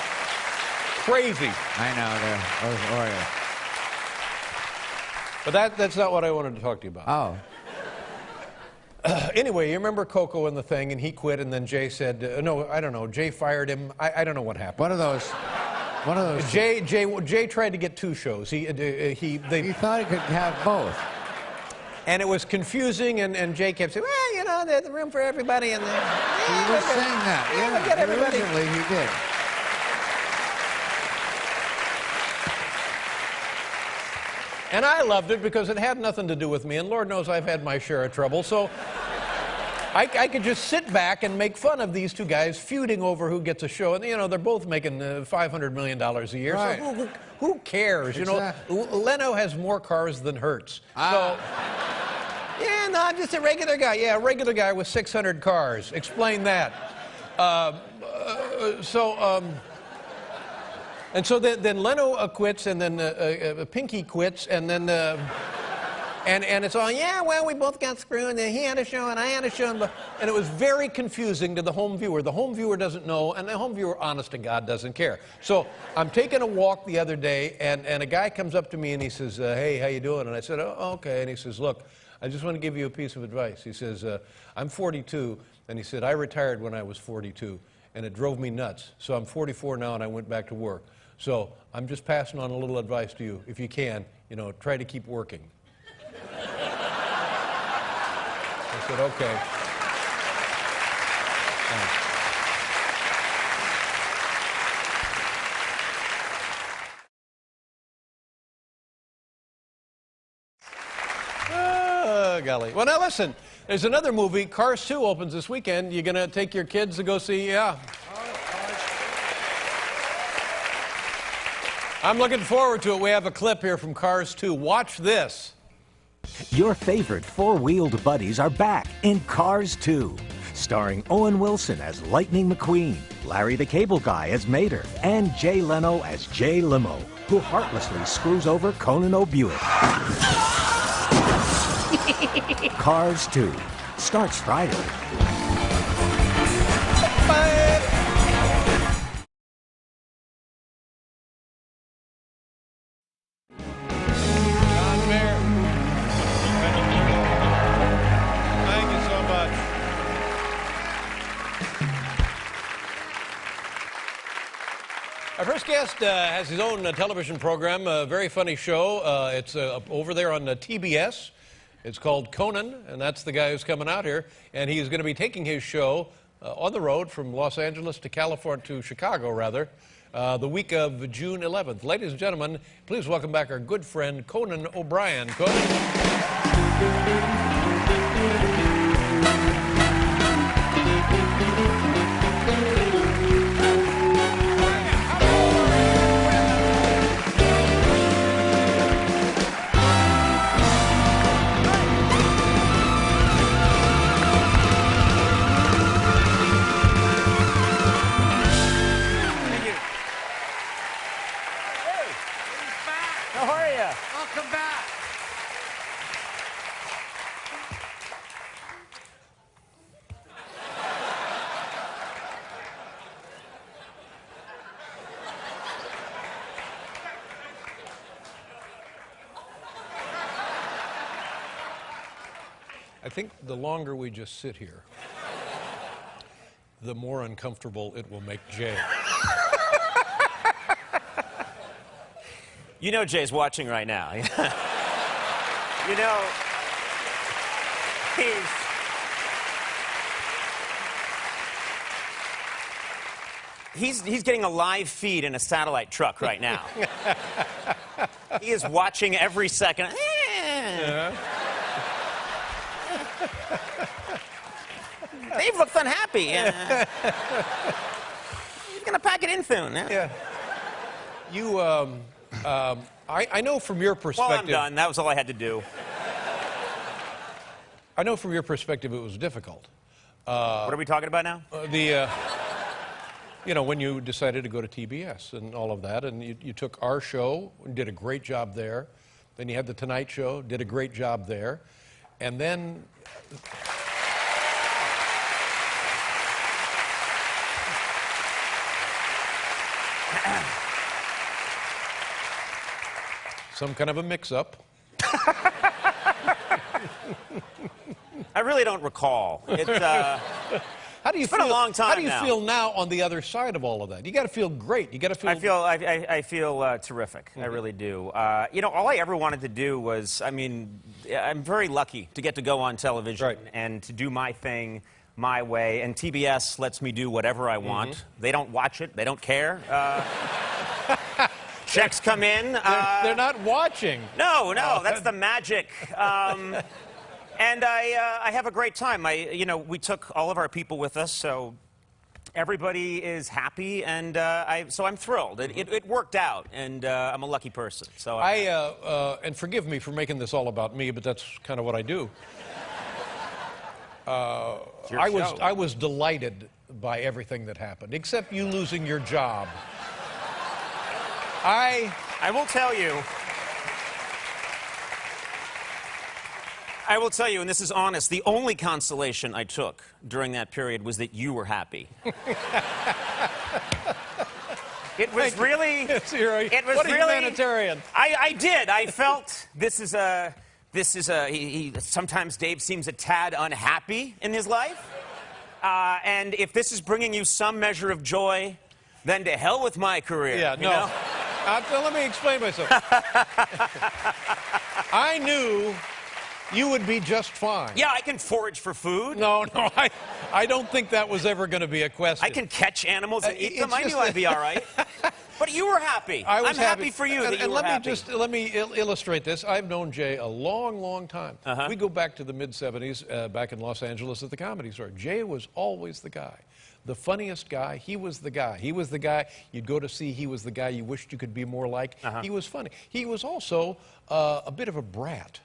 Crazy. I know, those Oreos. But that's not what I wanted to talk to you about. Oh. Anyway, you remember Coco and the thing, and he quit, and then Jay said, no, I don't know, Jay fired him. I don't know what happened. One of those. Jay tried to get 2 shows. He thought he could have both. And it was confusing, and Jay kept saying, well, you know, there's room for everybody in there. He was saying that. Yeah, we'll get everybody. Originally he did. And I loved it because it had nothing to do with me, and Lord knows I've had my share of trouble, so I could just sit back and make fun of these 2 guys feuding over who gets a show. And, you know, they're both making $500 million a year, right. So who cares? Exactly. You know, Leno has more cars than Hertz. So, yeah, no, I'm just a regular guy. Yeah, a regular guy with 600 cars. Explain that. And so then Leno quits, and then Pinky quits, and then and it's all, yeah, well, we both got screwed, and he had a show, and I had a show, and it was very confusing to the home viewer. The home viewer doesn't know, and the home viewer, honest to God, doesn't care. So I'm taking a walk the other day, and a guy comes up to me, and he says, hey, how you doing? And I said, oh, okay. And he says, look, I just want to give you a piece of advice. He says, I'm 42, and he said, I retired when I was 42, and it drove me nuts. So I'm 44 now, and I went back to work. So I'm just passing on a little advice to you. If you can, you know, try to keep working. I said, okay. Golly. Well, now listen, there's another movie, Cars 2 opens this weekend. You gonna take your kids to go see? Yeah. I'm looking forward to it. We have a clip here from Cars 2. Watch this. Your favorite 4-wheeled buddies are back in Cars 2. Starring Owen Wilson as Lightning McQueen, Larry the Cable Guy as Mater, and Jay Leno as Jay Limo, who heartlessly screws over Conan O'Brien. Cars 2 starts Friday. Our first guest has his own television program, a very funny show. It's over there on TBS. It's called Conan, and that's the guy who's coming out here. And he's going to be taking his show on the road from Los Angeles to California, to Chicago, rather, the week of June 11th. Ladies and gentlemen, please welcome back our good friend Conan O'Brien. Conan. How are you? Welcome back. I think the longer we just sit here, the more uncomfortable it will make Jay. You know Jay's watching right now. You know, he's getting a live feed in a satellite truck right now. He is watching every second. Dave looks unhappy. He's gonna pack it in soon. Yeah. You, I know from your perspective... Well, I'm done. That was all I had to do. I know from your perspective it was difficult. What are we talking about now? You know, when you decided to go to TBS and all of that, and you took our show and did a great job there. Then you had The Tonight Show, did a great job there. And then... some kind of a mix-up. I really don't recall. How do you it's been a long time How do you now. feel now on the other side of all of that? You got to feel great. You got to feel. I feel terrific. I really do. You know, all I ever wanted to do was, I mean, I'm very lucky to get to go on television and to do my thing my way. And TBS lets me do whatever I want. They don't watch it. They don't care. Checks come in. They're not watching. No, that's the magic. And I have a great time. You know, we took all of our people with us, so everybody is happy, and so I'm thrilled. It worked out, and I'm a lucky person. So and forgive me for making this all about me, but that's kind of what I do. I was delighted by everything that happened, except you losing your job. I will tell you, and this is honest, the only consolation I took during that period was that you were happy. It was really... It was what a humanitarian. I did. I felt sometimes Dave seems a tad unhappy in his life. And if this is bringing you some measure of joy, then to hell with my career. Yeah, you know? Let me explain myself. I knew you would be just fine. Yeah, I can forage for food. No, I don't think that was ever going to be a question. I can catch animals and eat them. I knew I'd be all right. But you were happy. I'm happy for you that you were happy. Let me illustrate this. I've known Jay a long, long time. We go back to the mid-'70s, back in Los Angeles at the Comedy Store. Jay was always the guy. The funniest guy, he was the guy. He was the guy you'd go to see. He was the guy you wished you could be more like. He was funny. He was also a bit of a brat.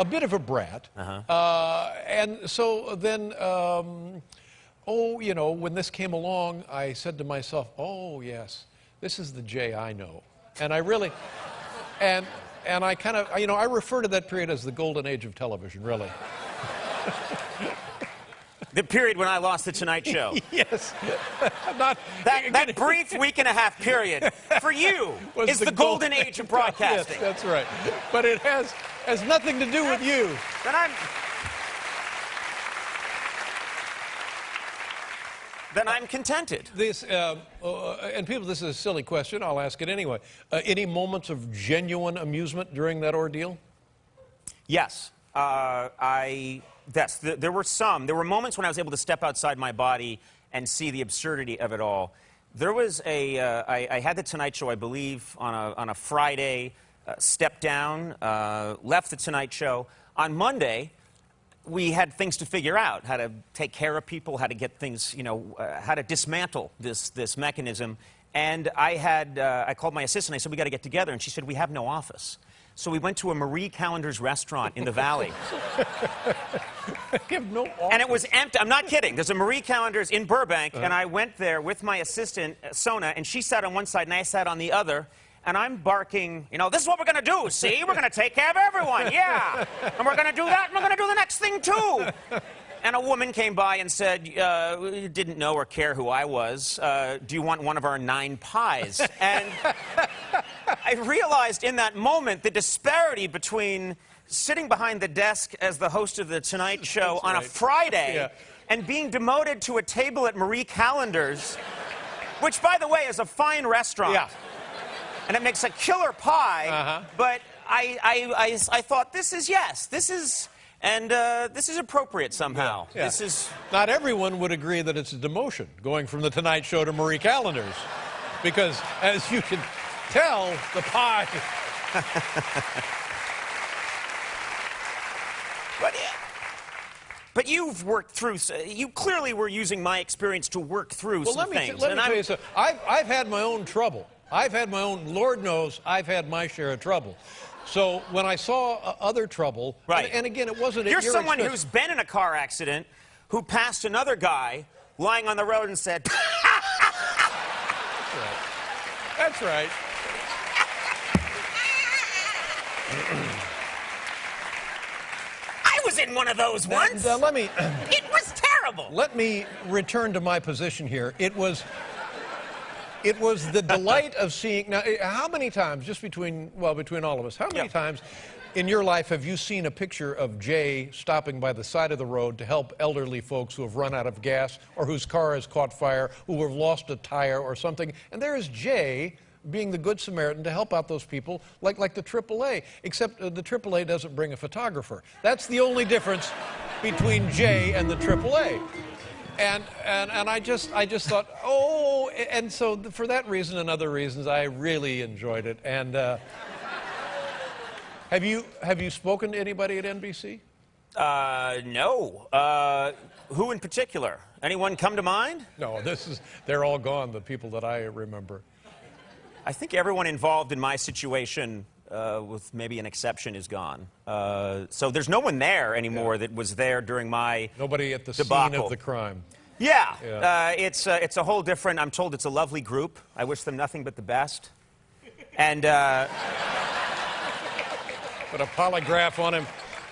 A bit of a brat. And so then, you know, when this came along, I said to myself, oh, yes, this is the Jay I know. And I really, and I kind of, you know, I refer to that period as the golden age of television, really. The period when I lost The Tonight Show. Yes. That brief week and a half period for you is the golden age of broadcasting. Yes, that's right. But it has nothing to do with you. Then I'm contented. This, and people, this is a silly question. I'll ask it anyway. Any moments of genuine amusement during that ordeal? Yes. There were moments when I was able to step outside my body and see the absurdity of it all. There was I had the Tonight Show, I believe, on a Friday, stepped down, left the Tonight Show. On Monday, we had things to figure out, how to take care of people, how to get things, how to dismantle this mechanism. And I called my assistant, I said, we got to get together. And she said, we have no office. So we went to a Marie Callender's restaurant in the Valley. And it was empty. I'm not kidding. There's a Marie Callender's in Burbank, and I went there with my assistant, Sona, and she sat on one side and I sat on the other. And I'm barking, this is what we're going to do, see? We're going to take care of everyone, yeah. And we're going to do that, and we're going to do the next thing, too. And a woman came by and said, didn't know or care who I was, do you want one of our 9 pies? And I realized in that moment the disparity between sitting behind the desk as the host of The Tonight Show on a Friday and being demoted to a table at Marie Callender's, which, by the way, is a fine restaurant. Yeah. And it makes a killer pie, but I thought, this is appropriate somehow. Yeah. This is... Not everyone would agree that it's a demotion, going from The Tonight Show to Marie Callender's. Because, as you can tell, the pie... But you've worked through... You clearly were using my experience to work through some things. Let me tell you something. I've had my own trouble. I've had my own... Lord knows I've had my share of trouble. So when I saw other trouble, right. and again, it wasn't... You're someone who's been in a car accident, who passed another guy lying on the road and said... That's right. I was in one of those once. Let me... It was terrible. Let me return to my position here. It was the delight of seeing... Now, how many times, just between all of us, how many times in your life have you seen a picture of Jay stopping by the side of the road to help elderly folks who have run out of gas or whose car has caught fire, who have lost a tire or something? And there is Jay being the Good Samaritan to help out those people like the AAA, except the AAA doesn't bring a photographer. That's the only difference between Jay and the AAA. And I just thought, oh, and so for that reason and other reasons, I really enjoyed it. And have you spoken to anybody at NBC? No. Who in particular? Anyone come to mind? No, they're all gone, the people that I remember. I think everyone involved in my situation, with maybe an exception, is gone. So there's no one there anymore that was there during my Nobody at the debacle. Scene of the crime. Yeah. It's a whole different... I'm told it's a lovely group. I wish them nothing but the best. And... Put a polygraph on him.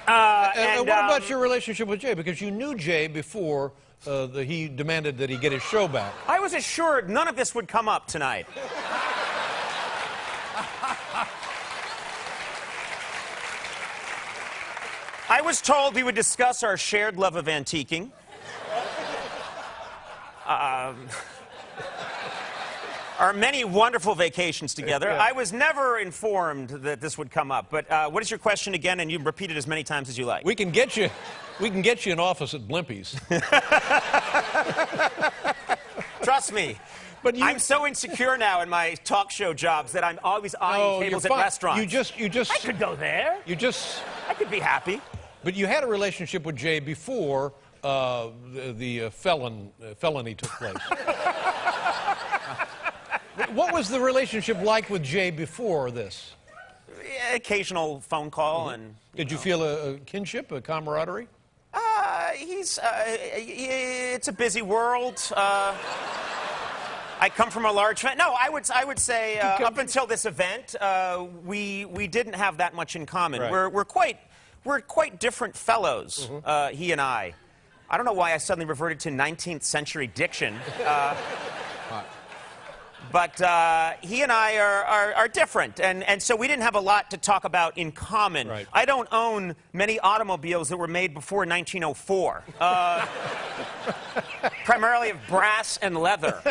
And what about your relationship with Jay? Because you knew Jay before he demanded that he get his show back. I was assured none of this would come up tonight. I was told we would discuss our shared love of antiquing. Our many wonderful vacations together. Yeah. I was never informed that this would come up. But what is your question again? And you can repeat it as many times as you like. We can get you an office at Blimpie's. Trust me. But I'm so insecure now in my talk show jobs that I'm always eyeing tables at restaurants. You just. I could go there. I could be happy. But you had a relationship with Jay before the felony took place. What was the relationship like with Jay before this? Occasional phone call and... Did you feel a kinship, a camaraderie? It's a busy world. I come from a large family. No, I would say up until this event, we didn't have that much in common. Right. We're quite different fellows, he and I. I don't know why I suddenly reverted to 19th century diction. But he and I are different, and so we didn't have a lot to talk about in common. Right. I don't own many automobiles that were made before 1904, primarily of brass and leather.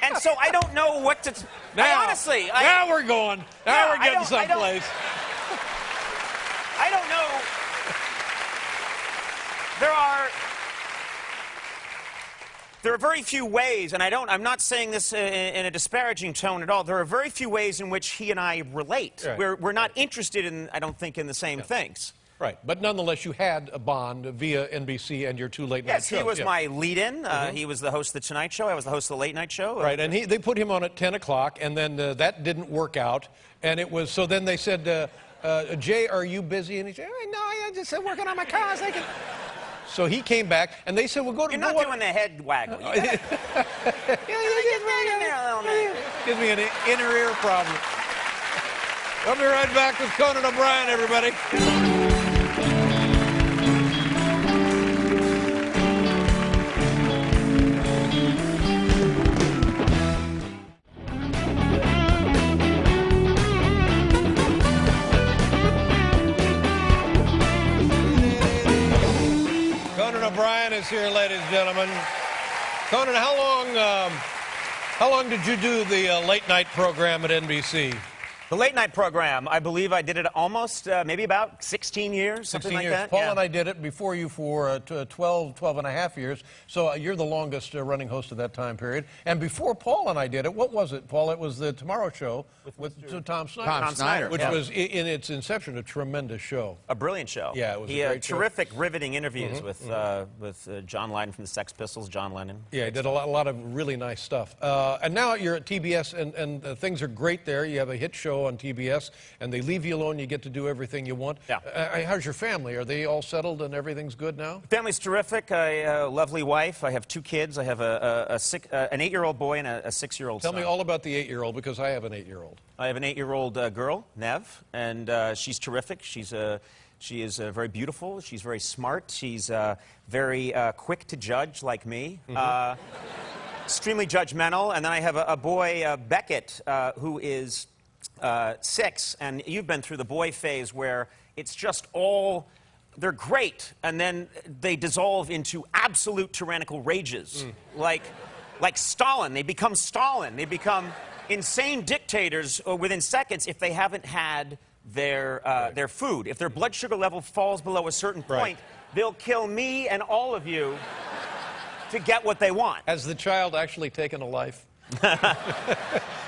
And so I don't know what to... Now, honestly... now we're going. Now we're getting someplace. There are very few ways, and I'm not saying this in a disparaging tone at all. There are very few ways in which he and I relate. Right. We're not interested in, I don't think, in the same things. Right, but nonetheless, you had a bond via NBC and your two late-night shows. Yes, he was my lead-in. He was the host of The Tonight Show. I was the host of The Late Night Show. Right, and they put him on at 10 o'clock, and then that didn't work out. And it was, so then they said, Jay, are you busy? And he said, no, I'm just working on my cars. So he came back, and they said, "Well, go to." You're not doing the head waggle. Gives me an inner ear problem. We'll be right back with Conan O'Brien, everybody. O'Brien is here, ladies and gentlemen. Conan, how long did you do the late night program at NBC? The late night program, I believe I did it almost, maybe about 16 years, something like that. Paul and I did it before you for 12 and a half years. So you're the longest running host of that time period. And before Paul and I did it, what was it, Paul? It was the Tomorrow Show with Tom Snyder. Tom Snyder, which was, in its inception, a tremendous show. A brilliant show. Yeah, it was a great terrific, riveting interviews with John Lennon from the Sex Pistols, John Lennon. Yeah, he did a lot of really nice stuff. And now you're at TBS, and things are great there. You have a hit show on TBS, and they leave you alone. You get to do everything you want. Yeah. How's your family? Are they all settled and everything's good now? Family's terrific. I have a lovely wife. I have 2 kids. I have an 8-year-old boy and a 6-year-old son. Tell me all about the 8-year-old, because I have an 8-year-old. I have an 8-year-old girl, Nev, and she's terrific. She is very beautiful. She's very smart. She's very quick to judge, like me. Extremely judgmental. And then I have a boy, Beckett, who is 6, and you've been through the boy phase where it's just all, they're great, and then they dissolve into absolute tyrannical rages. Like Stalin. They become Stalin. They become insane dictators within seconds if they haven't had their food. If their blood sugar level falls below a certain point, they'll kill me and all of you to get what they want. Has the child actually taken a life?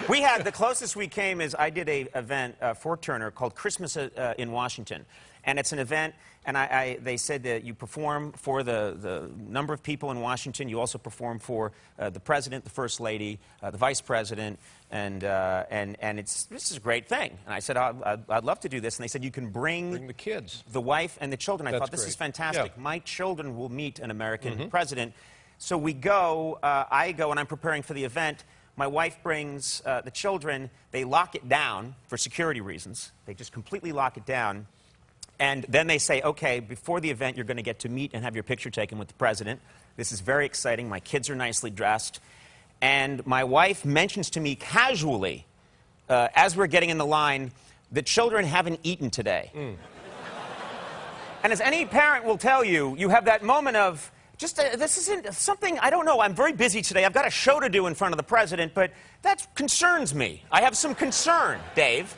We had, the closest we came is I did a event for Turner called Christmas in Washington. And it's an event, and they said that you perform for the number of people in Washington. You also perform for the president, the first lady, the vice president, and this is a great thing. And I said, I'd love to do this. And they said, you can bring the kids, the wife, and the children. I That's thought, this great. is fantastic. Yeah. My children will meet an American president. So we go, I go, and I'm preparing for the event. My wife brings the children. They lock it down for security reasons. They just completely lock it down. And then they say, okay, before the event, you're going to get to meet and have your picture taken with the president. This is very exciting. My kids are nicely dressed. And my wife mentions to me casually, as we're getting in the line, the children haven't eaten today. And as any parent will tell you, you have that moment of, just, this isn't something, I don't know, I'm very busy today. I've got a show to do in front of the president, but that concerns me. I have some concern, Dave.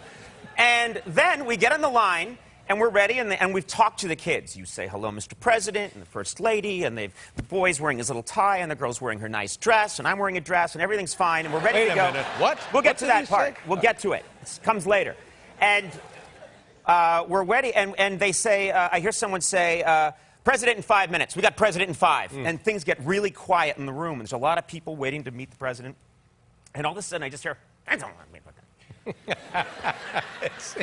And then we get on the line, and we're ready, and we've talked to the kids. You say, hello, Mr. President, and the First Lady, and the boy's wearing his little tie, and the girl's wearing her nice dress, and I'm wearing a dress, and everything's fine, and we're ready to go. Wait a minute. What? We'll get What to did that you part. say? We'll get to it. It comes later. And we're ready, and they say, I hear someone say, President in 5 minutes. We got President in 5. And things get really quiet in the room. There's a lot of people waiting to meet the president. And all of a sudden, I just hear, I don't want to meet the It's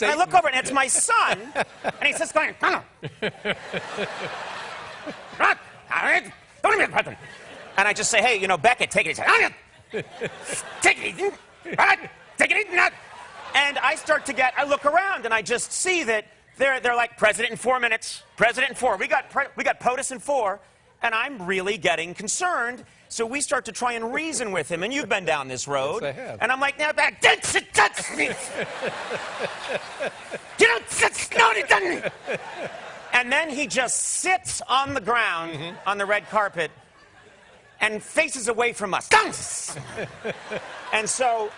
I look over, and it's my son, and he says, and I just say, hey, you know, Beckett, take it easy. Take it easy. Take it easy. And I start to I look around, and I just see that they're like, President in 4 minutes, President in 4. We got POTUS in 4, and I'm really getting concerned. So we start to try and reason with him, and you've been down this road. Yes, I have. And I'm like, now back. And then he just sits on the ground on the red carpet and faces away from us. And so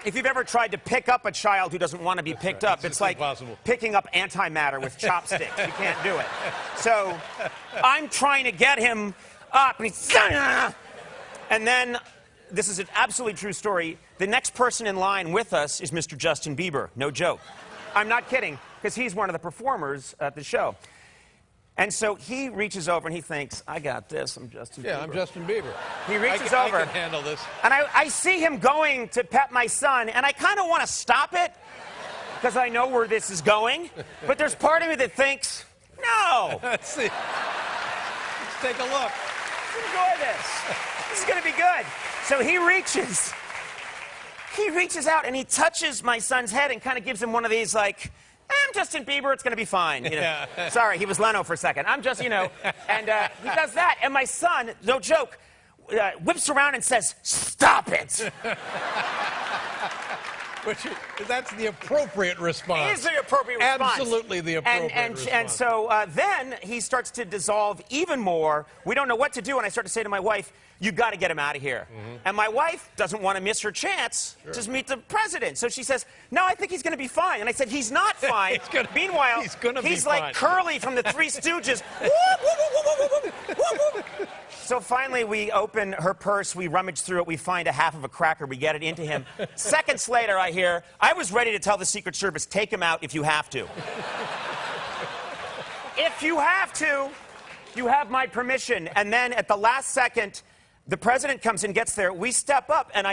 if you've ever tried to pick up a child who doesn't want to be picked up, it's like picking up antimatter with chopsticks. You can't do it. So I'm trying to get him up, and he's... And then, this is an absolutely true story, the next person in line with us is Mr. Justin Bieber. No joke. I'm not kidding, because he's one of the performers at the show. And so he reaches over and he thinks, I got this, I'm Justin Bieber. Yeah, I'm Justin Bieber. He reaches over. I can handle this. And I see him going to pet my son, and I kind of want to stop it, because I know where this is going. But there's part of me that thinks, no. Let's see. Let's take a look. Let's enjoy this. This is going to be good. So he reaches out and he touches my son's head and kind of gives him one of these, like, I'm Justin Bieber, it's going to be fine. You know? Yeah. Sorry, he was Leno for a second. I'm just, you know. And he does that. And my son, no joke, whips around and says, stop it. That's the appropriate response. It is the appropriate response. Absolutely the appropriate response. And so then he starts to dissolve even more. We don't know what to do, and I start to say to my wife, you got to get him out of here. Mm-hmm. And my wife doesn't want to miss her chance to meet the president. So she says, no, I think he's going to be fine. And I said, he's not fine. Meanwhile, he's like Curly from the Three Stooges. So finally, we open her purse, we rummage through it, we find a half of a cracker, we get it into him. Seconds later, I hear, I was ready to tell the Secret Service, take him out if you have to. If you have to, you have my permission. And then at the last second, the president comes and gets there. We step up, and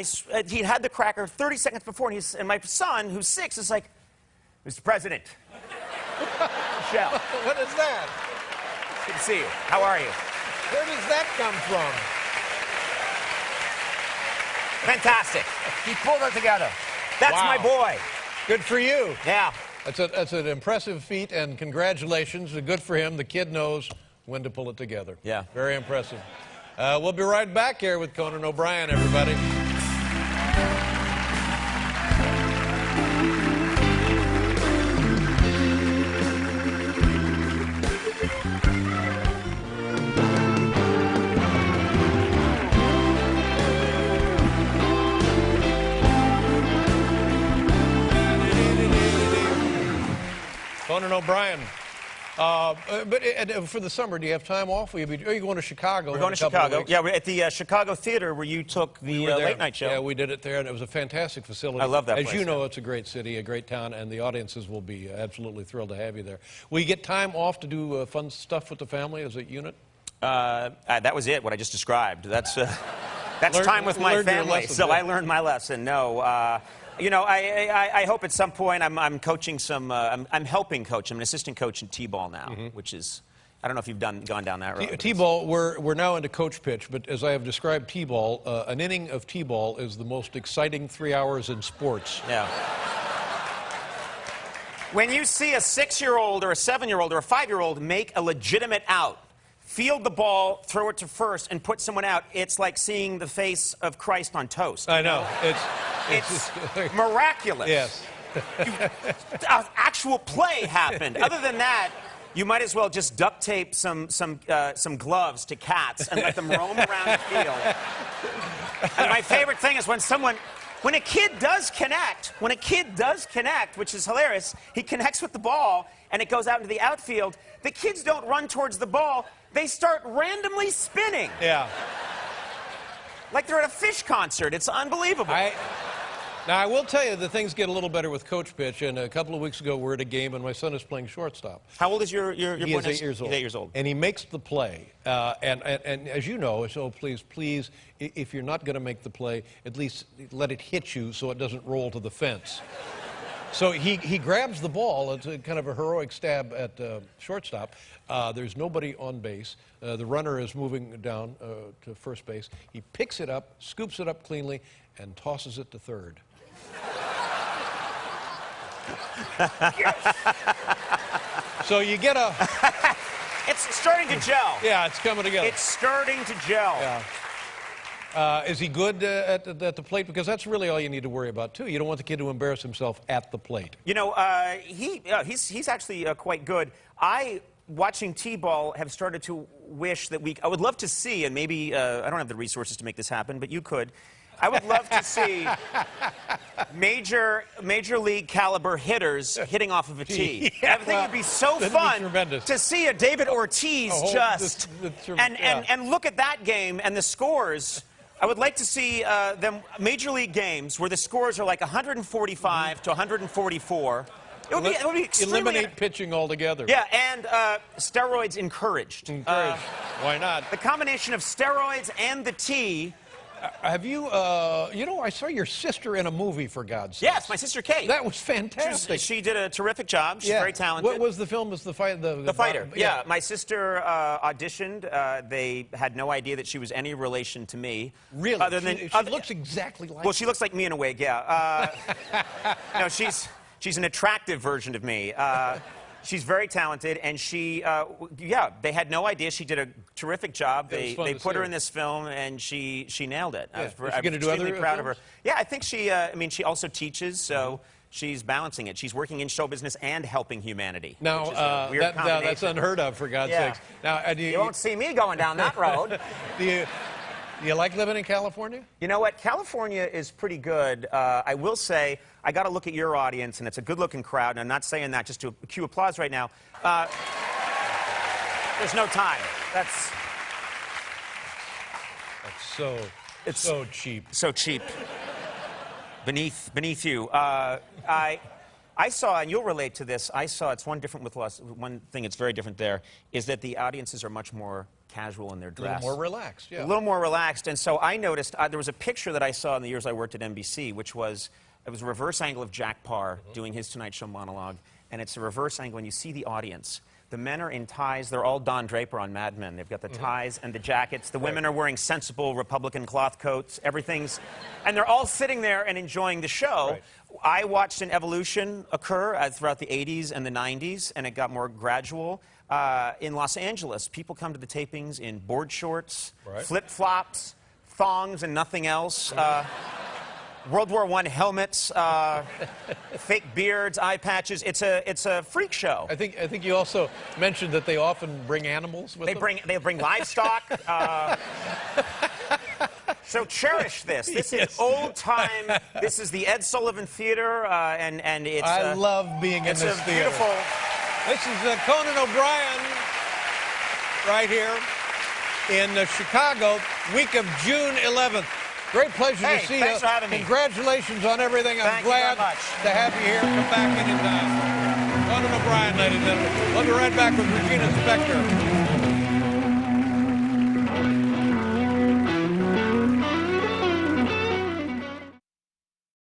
he had the cracker 30 seconds before, and my son, who's 6, is like, Mr. President. Michelle. What is that? Good to see you. How are you? Where does that come from? Fantastic. He pulled it together. That's Wow. my boy. Good for you. Yeah. That's an impressive feat, and congratulations. Good for him. The kid knows when to pull it together. Yeah. Very impressive. We'll be right back here with Conan O'Brien, everybody. Conan O'Brien. But for the summer, do you have time off? Are you going to Chicago? We're going to Chicago. Yeah, we're at the Chicago Theater where you took the late night show. Yeah, we did it there, and it was a fantastic facility. I love that As place. you know, it's a great city, a great town, and the audiences will be absolutely thrilled to have you there. Will you get time off to do fun stuff with the family as a unit? That was it, what I just described. That's time with my family. So I learned my lesson. No. You know, I hope at some point I'm coaching some. I'm helping coach. I'm an assistant coach in T-ball now, which is, I don't know if you've gone down that road. T-ball, we're now into coach pitch, but as I have described T-ball, an inning of T-ball is the most exciting 3 hours in sports. Yeah. When you see a 6-year-old or a 7-year-old or a 5-year-old make a legitimate out, field the ball, throw it to first, and put someone out, it's like seeing the face of Christ on toast. I know. It's miraculous. Yes. Actual play happened. Other than that, you might as well just duct tape some gloves to cats and let them roam around the field. And my favorite thing is when a kid does connect, which is hilarious, he connects with the ball and it goes out into the outfield, the kids don't run towards the ball, they start randomly spinning. Yeah. Like they're at a fish concert. It's unbelievable. Now, I will tell you that things get a little better with coach pitch, and a couple of weeks ago we're at a game and my son is playing shortstop. How old is your boy? He is 8 years old. He's 8 years old. And he makes the play. And as you know, so please, if you're not going to make the play, at least let it hit you so it doesn't roll to the fence. So he grabs the ball. It's kind of a heroic stab at shortstop. There's nobody on base. The runner is moving down to first base. He picks it up, scoops it up cleanly, and tosses it to third. So you get a... It's starting to gel. Yeah, it's coming together. It's starting to gel. Yeah. Is he good at the plate? Because that's really all you need to worry about, too. You don't want the kid to embarrass himself at the plate. You know, he's actually quite good. I watching T-ball, have started to wish that I would love to see, and maybe I don't have the resources to make this happen, but you could. I would love to see major league caliber hitters hitting off of a tee. Yeah, I think it'd be so fun to see a David Ortiz and look at that game and the scores. I would like to see them major league games where the scores are like 145 to 144. It would be extremely... Eliminate pitching altogether. Yeah, and steroids encouraged. Why not? The combination of steroids and the tee. Have you, I saw your sister in a movie, for God's sake. Yes, my sister Kate. That was fantastic. She did a terrific job. She's very talented. What was the film? Was the fight? The Fighter. Yeah, my sister auditioned. They had no idea that she was any relation to me. Really? Other than she looks exactly like. Well, she looks like me in a way. Yeah. No, she's an attractive version of me. She's very talented, and they had no idea. She did a terrific job. They put her in this film, and she nailed it. Yeah. I was extremely proud of her. Yeah, I think she also teaches, so she's balancing it. She's working in show business and helping humanity. Now, that's unheard of, for God's sakes. Now, you won't see me going down that road. Do you like living in California? You know what? California is pretty good. I will say, I got to look at your audience, and it's a good-looking crowd, and I'm not saying that just to cue applause right now. There's no time. That's so cheap. So cheap. Beneath you. I saw, and you'll relate to this, it's one thing that's very different there, is that the audiences are much more casual in their dress. A little more relaxed, yeah. A little more relaxed, and so I noticed, there was a picture that I saw in the years I worked at NBC, which was, it was a reverse angle of Jack Parr doing his Tonight Show monologue, and it's a reverse angle, and you see the audience. The men are in ties. They're all Don Draper on Mad Men. They've got the ties and the jackets. The women are wearing sensible Republican cloth coats. And they're all sitting there and enjoying the show. Right. I watched an evolution occur throughout the 80s and the 90s, and it got more gradual. In Los Angeles, people come to the tapings in board shorts, flip-flops, thongs, and nothing else. World War I helmets, fake beards, eye patches. It's a freak show. I think you also mentioned that they often bring animals with them. They bring livestock. So cherish this. This is old time. This is the Ed Sullivan Theater, and it's. I love being in this theater. Beautiful. This is Conan O'Brien, right here in Chicago, week of June 11th. Great pleasure to see you. Thanks for having me. Congratulations on everything. I'm glad to have you here. Come back anytime. Conan O'Brien, ladies and gentlemen. We'll be right back with Regina Spektor.